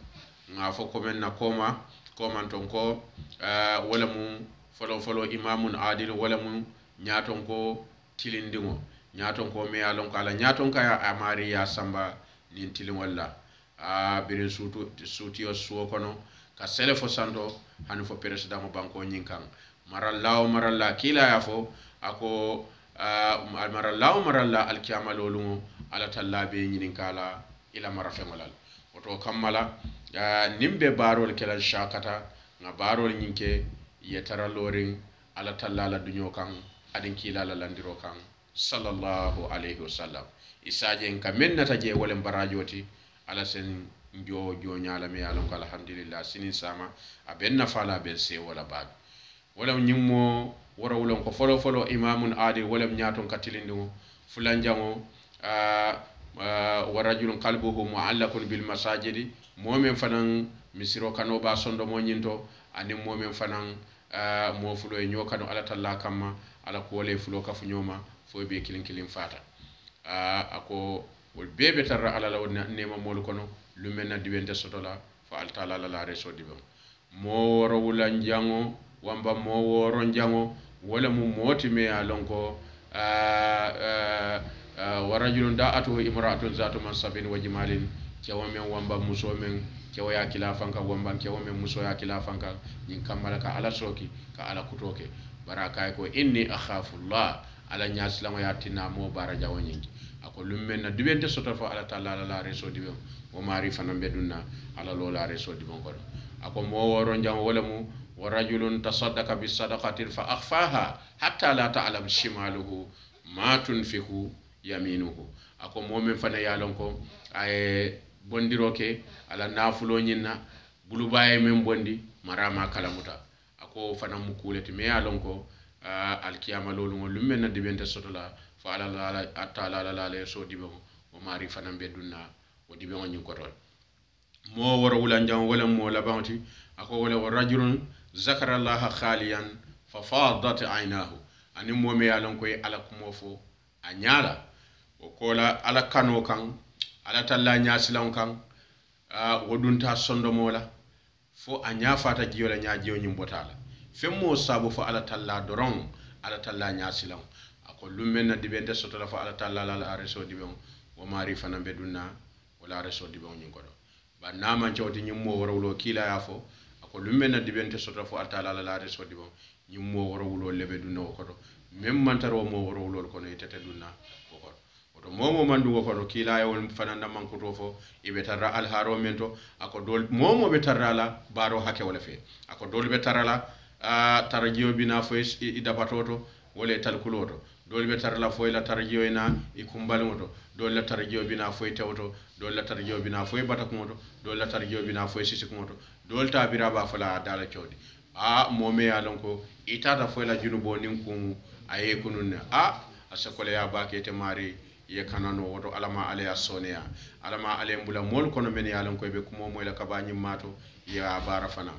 nga fo ko men na koma ton ko wala mu folo imamun adil wala mu nyaton ko tilindingo nyaton ko me alon ko ala nyaton ka amari ya samba nin tilin walla birin suti o suwo kono ka selefo santo han fo president mo banko nyinkan maralla kila ya fo ako maralla alkiyama lolu ala talla be nyinin kala ila marafe malal oto kammala nimbe barol kelal shakata nga barol nyinke yetara lorin ala talla la dunyo kan adin kila la landiro kan sallallahu alaihi wasallam isaje en kamennata je wolen barajoti ala sen jo nyaala me yalon ko alhamdulillah sinin sama abenna fala ben se wala bag wala nyimmo warawlon ko folo imamun adi wala nyaton katilindimo fulanjango wa rajulun qalbuhu mu'allakun bil masajidi momen fanan misiro kano ba sondo mo nyinto ani momen fanan mo fulo e nyokano ala talla kamma ala ko wole fulo kafu nyoma fo be kilin fata ako wol bebe tarra ala law nema mol kono lumena diwende sotola fa al taala la reso dibam mo woro wulan jango wamba mo woro jango wala mu moti me alonko wa rajulun da'atuhu imra'atun zatu mansabin wa jimalin kewamen wamba muso men kewa ya kilafanka wamba kewamen muso ya kilafanka nyin kamala ka ala soki ka ala kutoke baraka ko inni akhafullah ala nyaslamo ya tina mo baraja wonyinki ako lummen na dibente soto fo ala taala la reso dibe o mari fanan bedunna ala lo la reso dibe ko ako mo woro njam wala mu wa rajulun tasaddaqa bis sadaqatin fa akhfaha hatta la ta'lam shimaluhu ma tunfiqu yaminuhu ako momen fana yalon ko ay bondiroke ala nafulo nyinna bulu baye men bondi marama kalamuta ako fana mu kuleti me yalon ko alkiyama lolu ngol lummen na dibente sotola fa ala ta'ala la le so dibe o mari fana bedunna o dibe ngol kotol mo woro wulan jam wala mo labanti ako wala wa rajulun zakara allaha khaliyan fa fadat aynahu ani mo me yalon koy ala kumo fo a nyaala o kola ala kano kan ala talla nyaasilan kan wodunta sondo mola fo a nyafata jiyola nyaajiyo nyimbotala femmo sabu fo ala talla doron ala talla nyaasilan ako lummen na dibende soto la fo ala talla la reso dibon o mari fana bedunna wala reso dibon nyin kodo ba nama jawdi nyimmo warawlo kila yafo ako lummen na dibende soto fo ala talla la reso dibon nyimmo warawlo lebe dunna o kodo mem mantaro mo warawlo kono itete dunna o kodo woto momo mandugo kono kiilayewol fananda mankuto fo iɓe tarra alhaaro men to ako dol momo ɓe tarra la baaro hakkewole fe ako dol ɓe tarra la tara jiyo bina foye i dabato to wole talkulo to dol ɓe tarra la foye la tara jiyo na i kumbalŋo to dol la tara jiyo bina foye tew to dol la tara jiyo bina foye batakuŋo to dol la tara jiyo bina foye sisikuŋo to dol ta bira ba fola dala codi mome ya lon ko itata foye la junubo nin kun aye kunun ne asakole ya bakete mari ye kanano woto alama ale ya soneya alama ale mbula mol kono men ya lon ko be kumo moy la kabani mato ya bara fana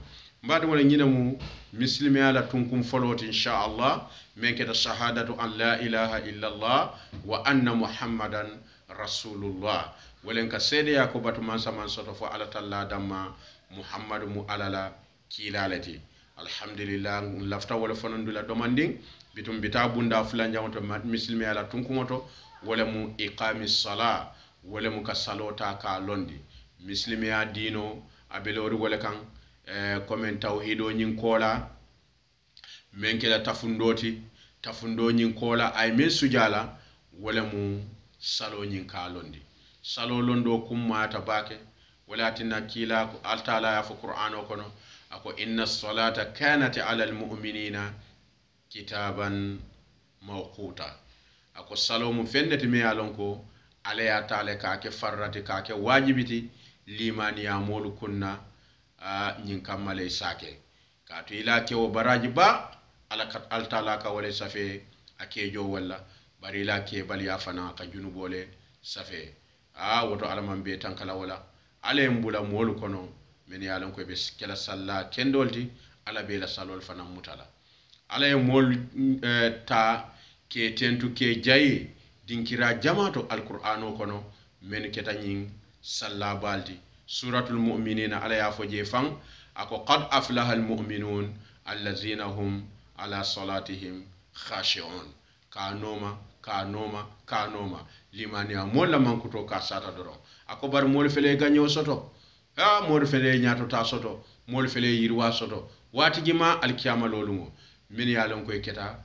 mbadi wala nyina mu muslimi ala tunkum foloti insha Allah men keta shahadatu an la ilaha illa Allah wa anna muhammadan rasulullah walen ka sede ya ko batu man saman soto fo ala talla damma muhammadu mu alala kilalati alhamdulillah lafta wala fanandula domanding bitum bita bunda fulan jamoto muslimi ala tunkumoto wala mu iqami sala wala mu ka salota ka londi muslimi ya dino abelori wala kan komen tawhido nyin kola men kela tafundo nyin kola ay men sujala wala mu salo nyin ka londi salo londo kummata bake wala tinna kila ko altala ya fu qur'ano kono ako inna salata kanat ala almu'minina kitaban mawquta ako salo mu fendete me alon ko ala ya taale ka ke farrati ka ke wajibiti limani ya molu kunna nyin kamale sake ka to ila ke o baraji ba ala kat altala ka wala safe akejo wala bari ila ke bal ya fana ka junubole safe woto alaman be tankala wala ala mbula molu kono men ya lon ko be kala salla kendolti ala be la salol fana mutala ala mol ta ke tentu ke jayi dinkira jamato alqur'ano kono men ketanyin salla balti suratul mu'minina ala ya foje fan ako qad aflaha almu'minun allazina hum ala salatihim khashi'un kanoma limani amol la mankuto ka sata doro ako bar mol fele ganyo soto mol fele nyato ta soto mol fele yirwa soto wati jima alkiyama lolungo min ya lon koy keta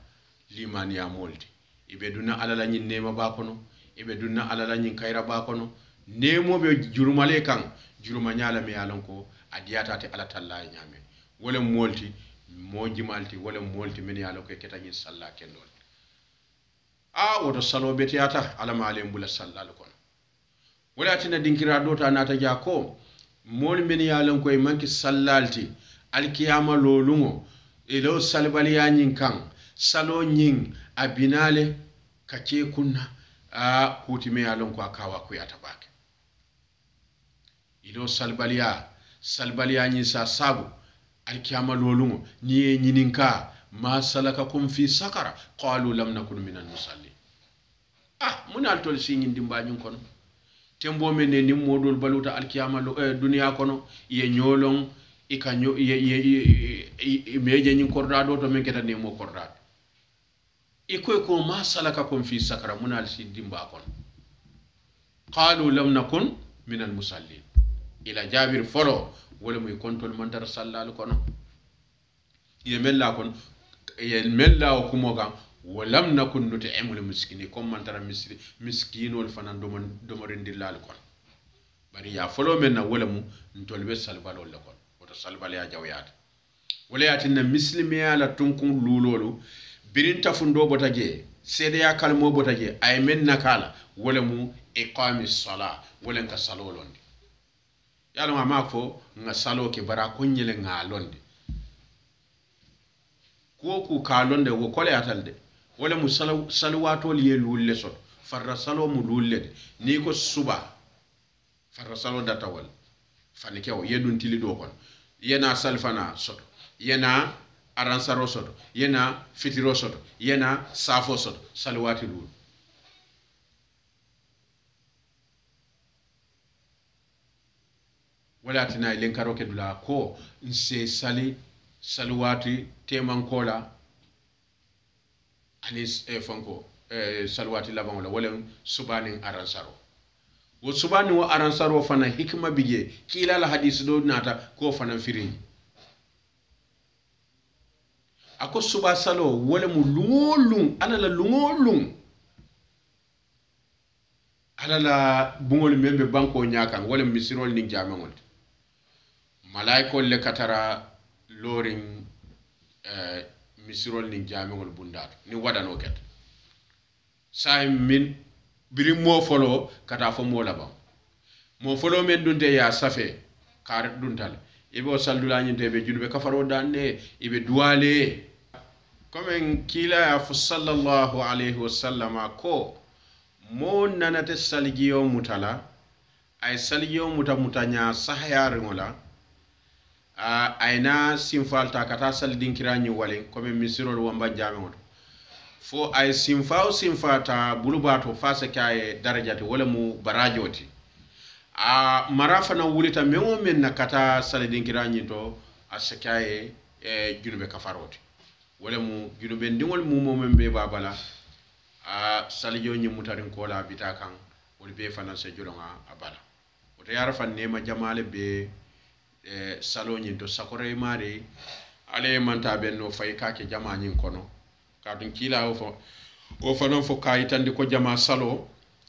limani amolti ibe dunna alala nyin nema ba kono ibe dunna alala nyin kayra ba kono nemo be jurumale kan juruma nyala mi ya lon ko adiyata te ala talla nyame wala molti mojimalti wala molti min ya lon koy keta nyin salla kendol woto salo betiyata alama ale mbula sallal kono wala tina dinkira dota nata jako mol men yalan koy manki sallalti alkiyama lolungo ilo salbali ya nyin kan salo nyin abinale kace kunna kuti me yalan ko akawa ko yata bake ilo salbali ya nyin sa sabu alkiyama lolungo ni nyininka ma salakakum fi sakara qalu lam nakun minal musallin munal tol singin dimbañum kono tembo men ne nim modol baluta alkiyama duniya kono ye ñolong ika meje ñin korda do to men keta ne mo korda ikoy ko ma salakakum fi sakara munal si dimba kono qalu lam nakun minal musallin ila jabir folo wala muy kontol mantar sallal kono ye mella kon ye mella o kumo kan walam nakun nut'imul miskini comme man tara miskinol fanan domorindilal kon bari ya folo men na wala mu ntolbe salbalol la kon woto salbal ya jawyata wala yatinna muslimiya la tunkun lulolu birin tafundo botaje sede ya kalmo botaje ay men nakala wala mu iqamis sala wala ka salolondi yalla ma fo nga salo ke bara ko nyele nga londe ko ka londe wo kole atalde wala mu salwato liye lulle sot farra salo mu lulle ni ko suba farra salo datawal fani kew yedun tili do kon yena salfana sot yena aransaro sot yena fitiro sot yena safo sot salwati lul wala tina len karoke dula ko nse salwati temankola anis fanko salwati laban wala subani aransaro wo subani wo aransaro fana hikma bije kila la hadis do nata ko fana firin ako suba salo wala mu lungolung ala la lungolung ala la bungol membe banko nyakan wala misirol ni jamangol malaikol le katara lorin misirol ni jamangol bundato ni wadano ket say min biri mo folo kata fo mo laba mo folo men dunte ya safe kar duntal ibe o saldula nyinte be junube kafaro danne ibe duwale comme kila ya fu sallallahu alayhi wa sallama ko mo nanate salgiyo mutala ay salgiyo mutanya sahayar ngola ayna simfalta kata sal dinkirani wale comme misirol wamba jami'o fo ay simfa o simfata bulubato fasa kaye darajati wala mu barajoti marafana wulita memo men na kata sal dinkirani to asakaye junube kafaroti wala mu junube ndingol mu momem be babala saljo nyi mutarin kola bitakan wol be fana se juronga abala woto yara fan nema jamale be salo nyi to sakore mari ale manta ben no fay kake jama nyi kono kadun kila o fana fo kayitandi ko jama salo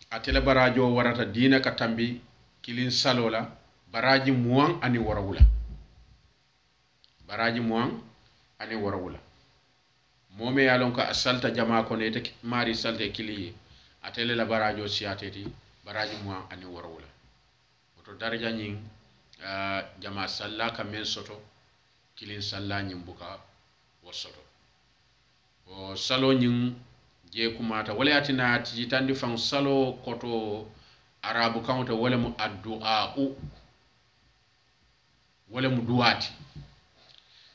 atele barajo warata dina ka tambi kilin salo la baraji muwan ani warawula baraji muwan ani warawula moome ye lon ko a salta jama kono ite mari salte kiliye atele la barajo siyateti baraji mo ani worowula woto daraja nyin jama salla ka men soto kilin salla nyin buka wo soto o salo nyin je kumata wala yatina titandi fan salo koto arabu kawto wala mu addu'a wala mu duwati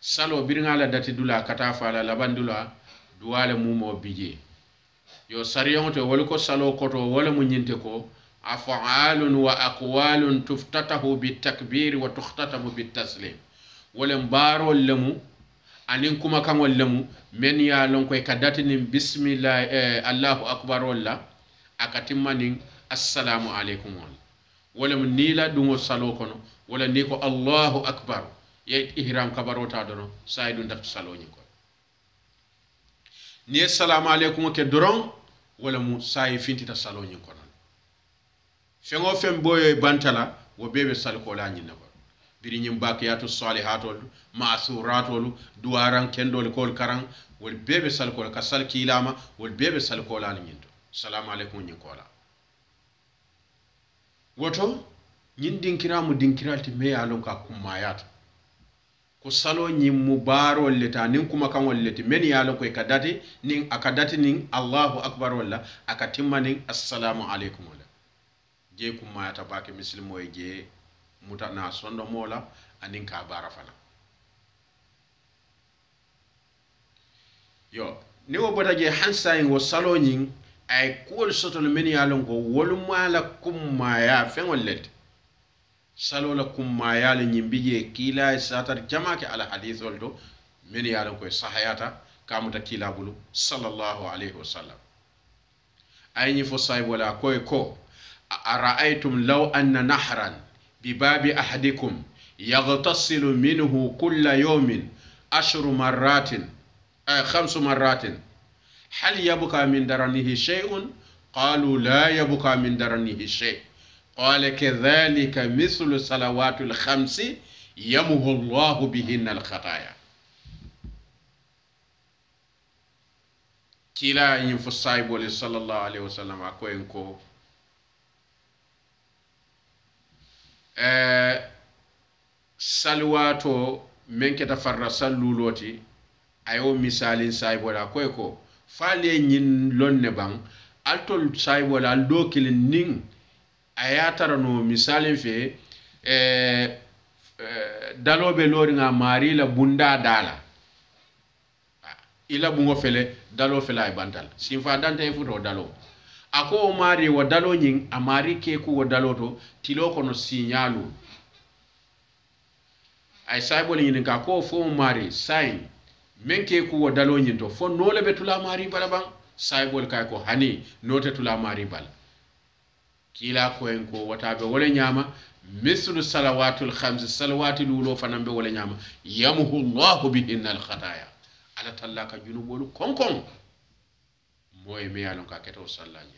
salo biringala dati dula kata fala labandula duwale mumo bije yo sariyon to wala ko salo koto wala mu nyinte ko af'alun wa aqwalun tuftatahu bitakbir wa tukhtatamu bitaslim wala mbaro lemu anin kuma kan wallemu men ya lon koy kadati nin bismillah allahu akbar walla akatimmanin assalamu alaikum wala mu nila dungo salo kono wala ni ko allahu akbar ye ihram kabarota dono saydu ndaf salo nyi ko ni assalamu alaikum ke doron wala mu say fintita salo nyi ko non fengo fem boye bantala wo bebe sal ko la nyi nako biri nyim bakiyatu salihatol ma'suratol duwaran kendol kol karan wol bebe sal ko ka sal kilama wol bebe sal ko la nyi to assalamu alaikum nyi ko la woto nyin dinkiramu dinkiralti me yalon ka kummayata ko salo nyi mubaro leta nin kuma kan walleti men yalon ko kadati nin akadati nin allahu akbar walla akatimma nin assalamu alaikum wala je kummayata bake muslimo e je mutana sondo mola anin ka bara fana yo ni wo bota je hansa wo salo nyi ay kol sotol men yalon ko wol mala kummaya fen walleti salo la kumma yala nyimbije kila satar jamake ala hadith waldo men yala ko sahayata kamuta kila bulu sallallahu alaihi wasallam ayni fo say wala ko ara'aytum law anna nahran bi babi ahadikum yaghtasilu minhu kull yawmin 10 marratin ay 5 marratin hal yabqa min daranihi shay'un qalu la yabqa min daranihi shay' قال كذلك مثل صلوات الخمس يمحو الله بهن الخطايا كلا ينفصاي بولي صلى الله عليه وسلم أكو إنكو salwato men keta farra salluloti ayo misalin saybola koy ko fale nyin lonne bang altol saybola al do kilin ning ayatara no misalin fe dalobe lori nga mari la bunda dala ila bungo fele dalo fela e bantal sinfa dante e futo dalo ako mari wa dalo nyin amari ke ku wa dalo to tilo kono signalu ay saybol nyin ka ko fo mari sign men ke ku wa dalo nyin to fo nole be tula mari bala bang saybol kay ko hani note tula mari bala kila ko en ko watabe wala nyama mislu salawatul khams salawati lulo fanambe wala nyama yamhu allah bihinnal khataya ala tallaka junubolu konkon moy me yalon ka keto sallani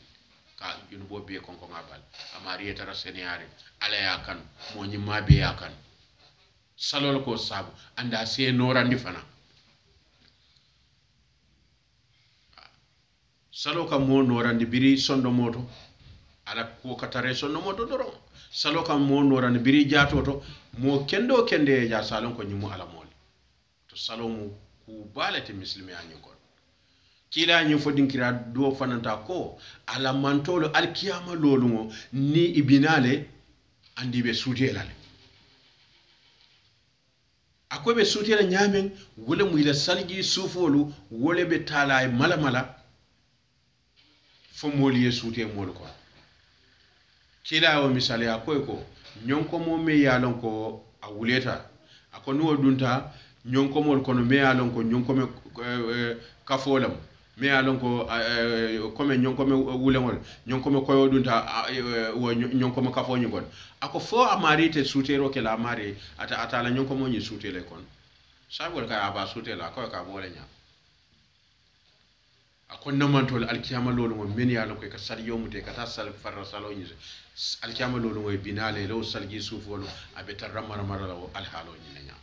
ka junubo be konko ngabal amari tara seniare ala ya kan mo nyimma be ya kan salol ko sabu anda se norandi fana salo kam mo norandi biri sondo moto ala ko katare sondo moto doro salo kam mo norandi biri jato to mo kendo kende ja salon ko nyimu ala moli to salo mu ku balati muslimi anyi ko kila nyi fodin kira do fananta ko ala mantolo alkiyama lolungo ni ibinale andi be sutelale akobe sutela nyamen wole mu ila salgi sufolu wole be tala mala mala fo moli ye sute mol ko kila o misale akoy ko nyonko mo me yalon ko a wuleta akonu dunta nyonko mol kono me yalon ko nyonko me kafolam me yalon ko comme nyonko me wulengol nyonko me koyo dunta wo nyonko me kafo nygon ako fo amarite sutero ke la mari ata la nyonko mo nyi sutele kon sabol ka aba sutela ko ka bole nya akon namantol alkiyama lolu mo men yalon ko ka sal yomute kata sal farra salo nyi alkiyama lolu mo binale lo salgi sufolo abe tarramara marala alhalo nyi nya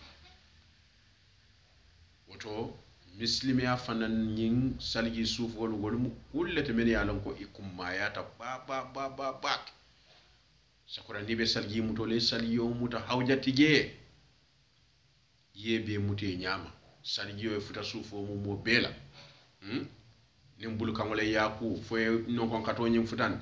woto mislimi ya fanan nyin salgi sufol wolum kullete men yalon ko ikumma yata ba sakura ni be salgi mutole salyo muta hawjati je yebe mute nyama salgi yo futa sufo mu mo bela nim bulu kangole yaku fo non kon kato nyim futan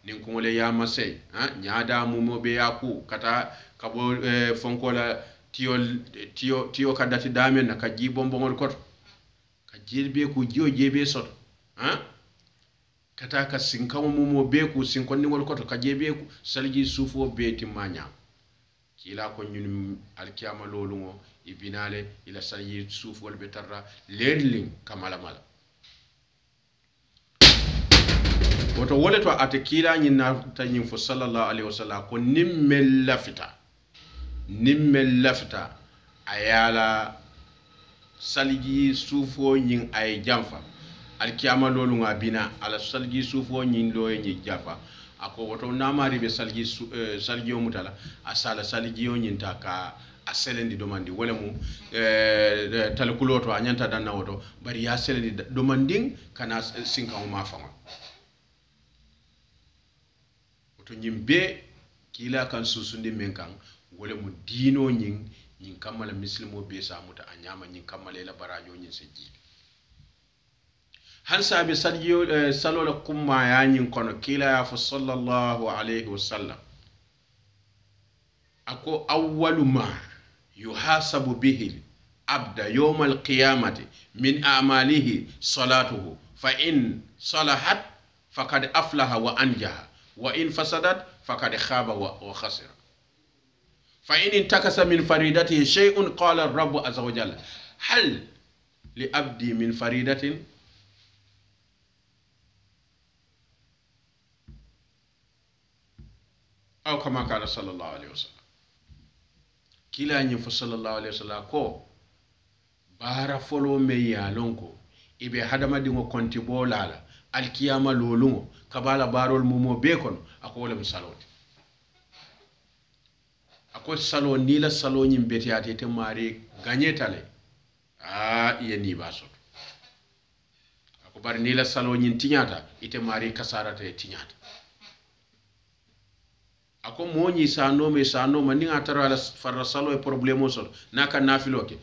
nin kongole ya masay nyaada mu mo be yaku kata kabo fonkola tiyo kadati damen na ka jibombongol koto ka jirbe ku jiyo jebe soto kata ka sinkawo mumo be ku sinkonningol koto ka jebe ku salgi sufo be timmanya kila ko nyun alkiyama lolungo ibinale ila salgi sufo be tarra lerling kamala mala woto wole to ate kila nyin na tanyin fo sallallahu alaihi wasallam ko nimmel lafta ayala salgi sufo nyin ay jamfa alkiyama lolu nga bina ala salgi sufo nyin lo nyi jafa ako woto namari be salgi o mutala asala salgi o nyin taka aselendi domandi wala mu talkuloto anyanta danna woto bari ya selendi domanding kana sinka ma fama woto nyimbe kila kan susundi men kan wala mu dino nyin kamala muslimo be samuta anyama nyin kamala la barajo nyin seji han sabe salgiyo salola kumma ya nyin kono kila ya fa sallallahu alaihi wasallam ako awwalu ma yuhasabu bihi abda yawm alqiyamati min a'malihi salatuhu fa in salahat faqad aflaha wa anjaha wa in fasadat faqad khaba wa khasira فإن انتكس من فريدته شيء قال الرب عز وجل هل لأبدي من فريدة أو كما قال صلى الله عليه وسلم كلا ينفو صلى الله عليه وسلم كو بارا فلو ميا لونكو إبه هدما دينو كنتي بولالا الكياما لولونو كبالا بارول مومو بيكون أقول مسالوتي ako salo ni la salo nyim betiate te mari gagnetale iye ni ba soto ako bar ni la salo nyin tinyata ite mari kasarata e tinyata ako moñi sano ma ni atara ala farra salo e problemo soto naka nafiloke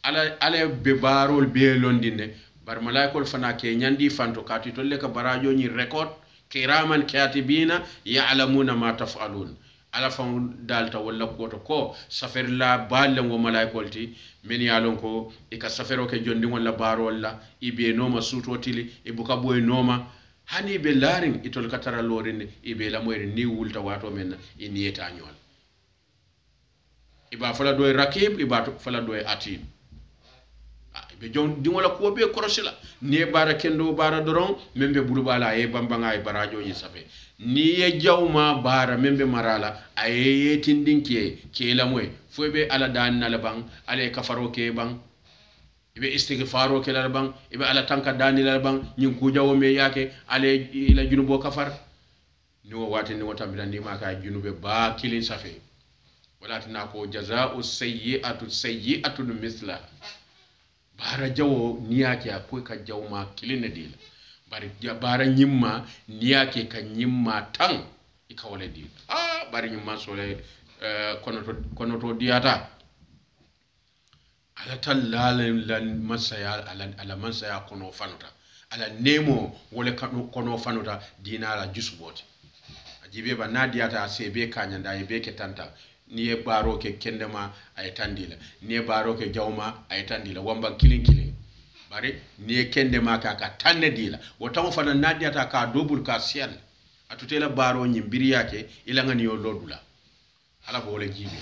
ala be barol be londine bar malaikol fana ke nyandi fanto kati tolle ka barajo ni record kiraman katibina ya'lamuna ma taf'alun ala fan dalta walla koto ko safer la ballen wo malaikolti men yalon ko e ka safero ke jondi walla barol la ibe noma suto tili e buka boy noma hani be laring itol katara lorin ibe la moyri ni wulta wato men iniyeta nyol iba fala doy rakib iba fala doy atid be jon dingola ko be korosila ni bara kendo bara doron membe bulubala e bambanga e barajo ni safe ni ye jawma bara membe marala aye tindinke ke la moy fobe ala dan na la bang ale kafaro ke bang ibe istighfaro ke la bang ibe ala tanka dani la bang nyin ku jawo me yake ale ila junubo kafar ni wo wati ni wata mi ma ka junube ba kilin safe wala tina ko jazaa'u sayyi'atu misla bara jawo niyake ko ka jawma kilin dila bari bara nyimma niyake ka nyimma tan ikawale dila bari nyimma sole kono to diata ala tallalen lan masaya ala masaya kono fanuta ala nemo wole kono fanuta dina ala jusuboti ajibe ba nadiata sebe kanyanda e be ke tanta ni e baro ke kendema ay tandila ni e baro ke jawma ay tandila wamba kilin bari ni e kendema ka tanne dila wotaw fana nadiata ka dobul ka sian atutela baro nyimbiri yake ila ngani yo lodula ala bo wole jibe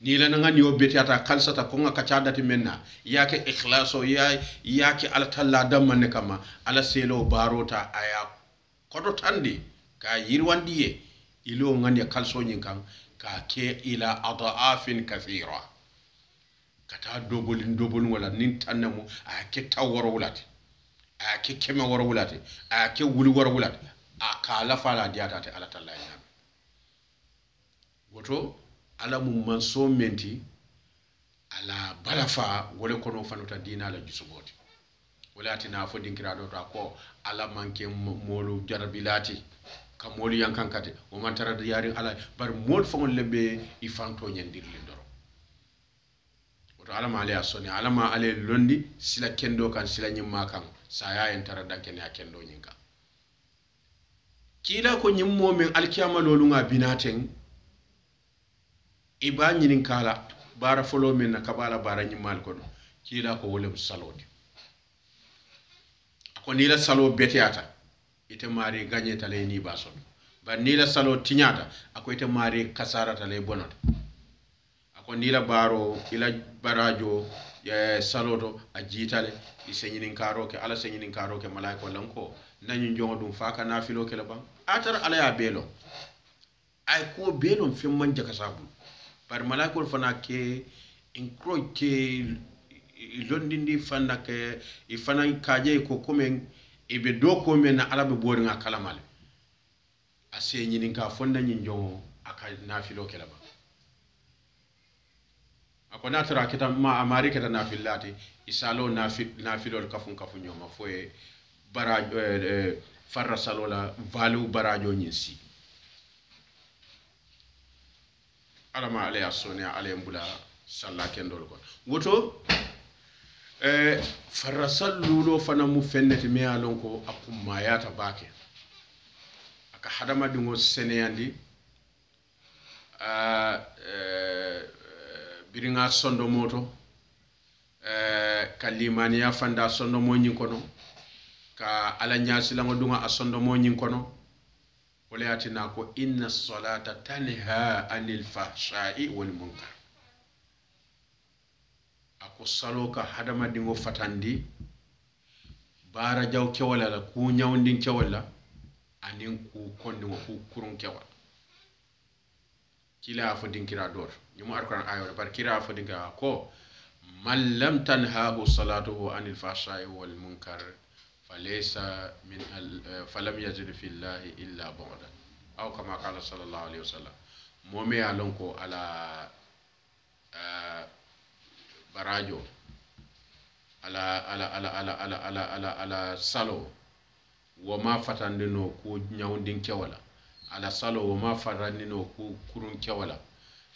ni la nga niyo betiata kalsata ko nga kacadati menna yake ikhlaso yake ala talla damman kama ala selo barota aya kodo tandi ka yirwandiye ilo ngani kalso nyin kan ka ke ila adaafin kathira kata dobol wala nin tannamu ake taworo wulati ake keme woro wulati ake wuli woro wulati aka la fala diata te ala talla nyam woto ala mum man so menti ala balafa wala kono fanuta dina la jusuboti wala tina fo dinkira do ta ko ala manke molu jarabilati ka molu yankankate o man tara yari ala bar mol fo lebe ifanto nyendirli doro woto ala ma ale asoni ala ma ale londi sila kendo kan sila nyimma kan saya en tara dankene ya kendo nyinka kila ko nyimmo men alkiyama lolu nga binaten iba nyinin kala bara folo men na kabala bara nyimal ko kila ko wolem salodi ko ni la salo betiata ite mari gagné tale ni bason ba ni la salo tiñata ako ite mari kasara tale bonat ako ni la baro ila barajo saloto a jitale isenyinin karo ke ala senyinin karo ke malaiko lanko nanyu jongo dum faka nafilo ke la ban atar ala ya belo ay ko belo fi man jaka sabu par malaiko fana ke incroy ke londindi fanda ke ifana kaje ko komen ibe do ko men na arabe bori nga kalamal ase nyinin ka fonda nyin jongo aka nafilo ke la ban ako natara kita ma amari kita nafilati isalo nafilol kafun nyoma foye barajo farra salola valu barajo nyinsi alama ale asone ale mbula salla kendol ko woto farra sallulo fana mu fenneti me alon ko akumma yata bake aka hadama dingo seneyandi biringa sondo moto kalimaniya fanda sondo mo nyin kono ka ala nyasi la ngodunga asondo mo nyin kono wala yatina ko inna salata tanha anil fahsha'i wal munkar ako salo ka hadama dingo fatandi bara jaw kewala la ku nyawndin kewala anin ku kondi ku kurun kewala kila fo dinkira dor ñumu alquran ayo bar kira fo dinka ko man lam tanhahu salatuhu anil fahsha'i wal munkar falaysa min falam yazid fi llahi illa bu'dan aw kama qala sallallahu alaihi wasallam momi alon ko ala barajo ala salo wo ma fatandino ku nyawndin kewala ala salo wo ma farandino ku kurun kewala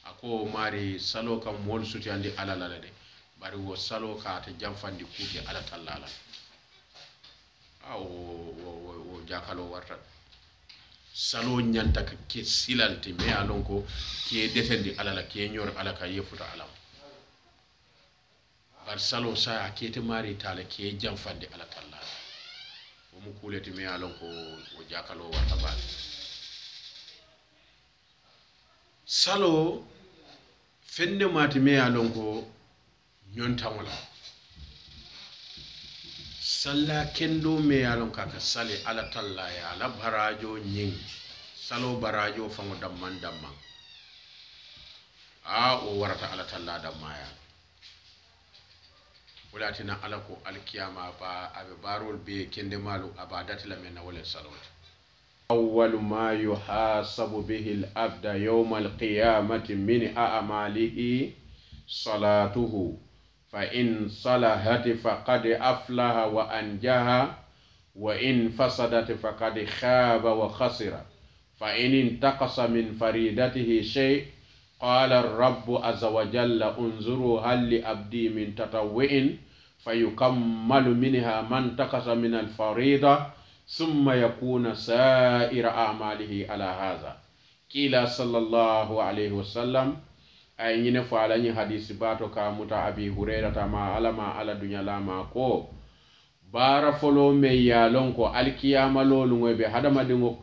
ako mari salo kam mol suti andi ala la de bari wo salo ka ta jamfandi kuke ala tallala wo jakalo warta salo nyanta ke silalti me alon ko ke detendi ala la ke nyor ala ka yefuta ala bar salo sa akete mari tala ke jamfandi ala tallala wo mu kuleti me alon ko wo jakalo warta ba salo fenne mati me alon ko nyontamola salla kendo me alon ka sale ala talla ya ala barajo nyin salo barajo fango damman o warata ala talla damma ya walatina ala ko alkiyama ba abe barol be kende malu abadati la men wala salawat awwal ma yuhasabu bihi al-abda yawm al-qiyamati min a'malihi salatuhu fa in salahat faqad aflaha wa anjaha wa in fasadat faqad khaba wa khasira fa in intaqasa min faridatihi shay qala ar-rabb azza wa jalla unzuru hal li abdi min tatawwu'in fayukammalu minha man taqasa min al-farida thumma yakuna sa'ira a'malihi ala hadha kila sallallahu alayhi wa sallam ay ñine fo ala ñi hadisi bato ka muta abi hurairata ma alama ala dunya lama ko bara folo me yalon ko alkiyama lolu ngobe hadama dingo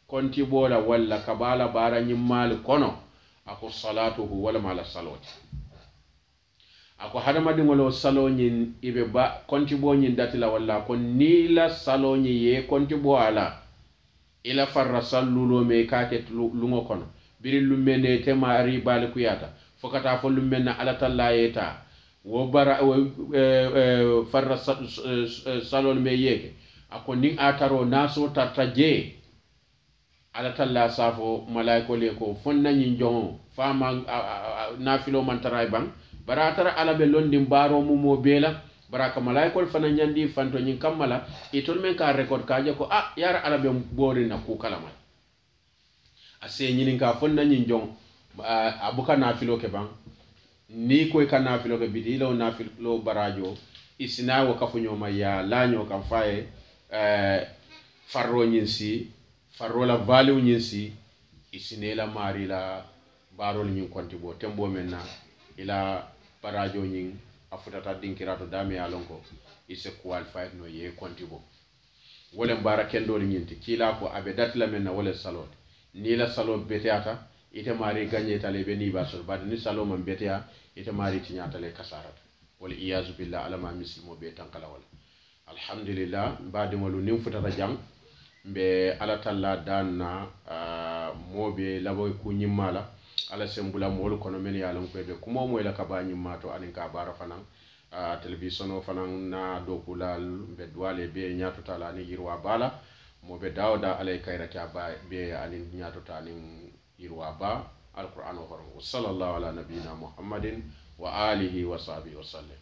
konti bola walla kabala bara ñimmal kono ako salatuhu wala mala saloti ako hadama dingo lo salo ñin ibe ba konti bo ñin datila walla ko ni la salo ñi ye konti bo ala ila farra sallulo me kake lungo kono biri lumene tema ribal kuyata fokata fo lumenna ala tallayeta wo bara farra salol me yeke ako nin ataro naso tarta je ala talla safo malaiko le ko fonna nyin jongo fama nafilo man taray bang bara tara ala be londi baro mumo bela baraka malaiko fana nyandi fanto nyin kamala itol men ka record ka je ko yara ala be bori na ku kalama ase nyinin ka fonna nyin jong abuka nafilo ke bang ni koy ka nafilo ke bidi lo nafilo barajo isina wo kafunyo ma ya lanyo kam faye farro nyinsi farro la value nyinsi isine la mari la barol nyin konti bo tembo menna ila barajo nyin afutata dinkirato dami alonko ise qualified no ye konti bo wala bara kendol nyinti kila ko abe datla menna wala salot ni la salot beteata ite mari gagné tale be ni basol bad ni salo man betea ite mari tinya tale kasarat wal iyazu billah alama muslimo be tankala wala alhamdulillah badi ngolu nim futata jang be ala talla danna mobe labo ku nyimmala ala sembula mol kono men yalan ko be kumo moy la kaba nyimmato anin ka bara fanan television o fanan na dokulal be dwale be nyato tala ni yirwa bala mobe dawda alay kayra ka ba be anin nyato tanin yirwa ba alquran wa sallallahu ala nabina muhammadin wa alihi wa sahbihi wa sallam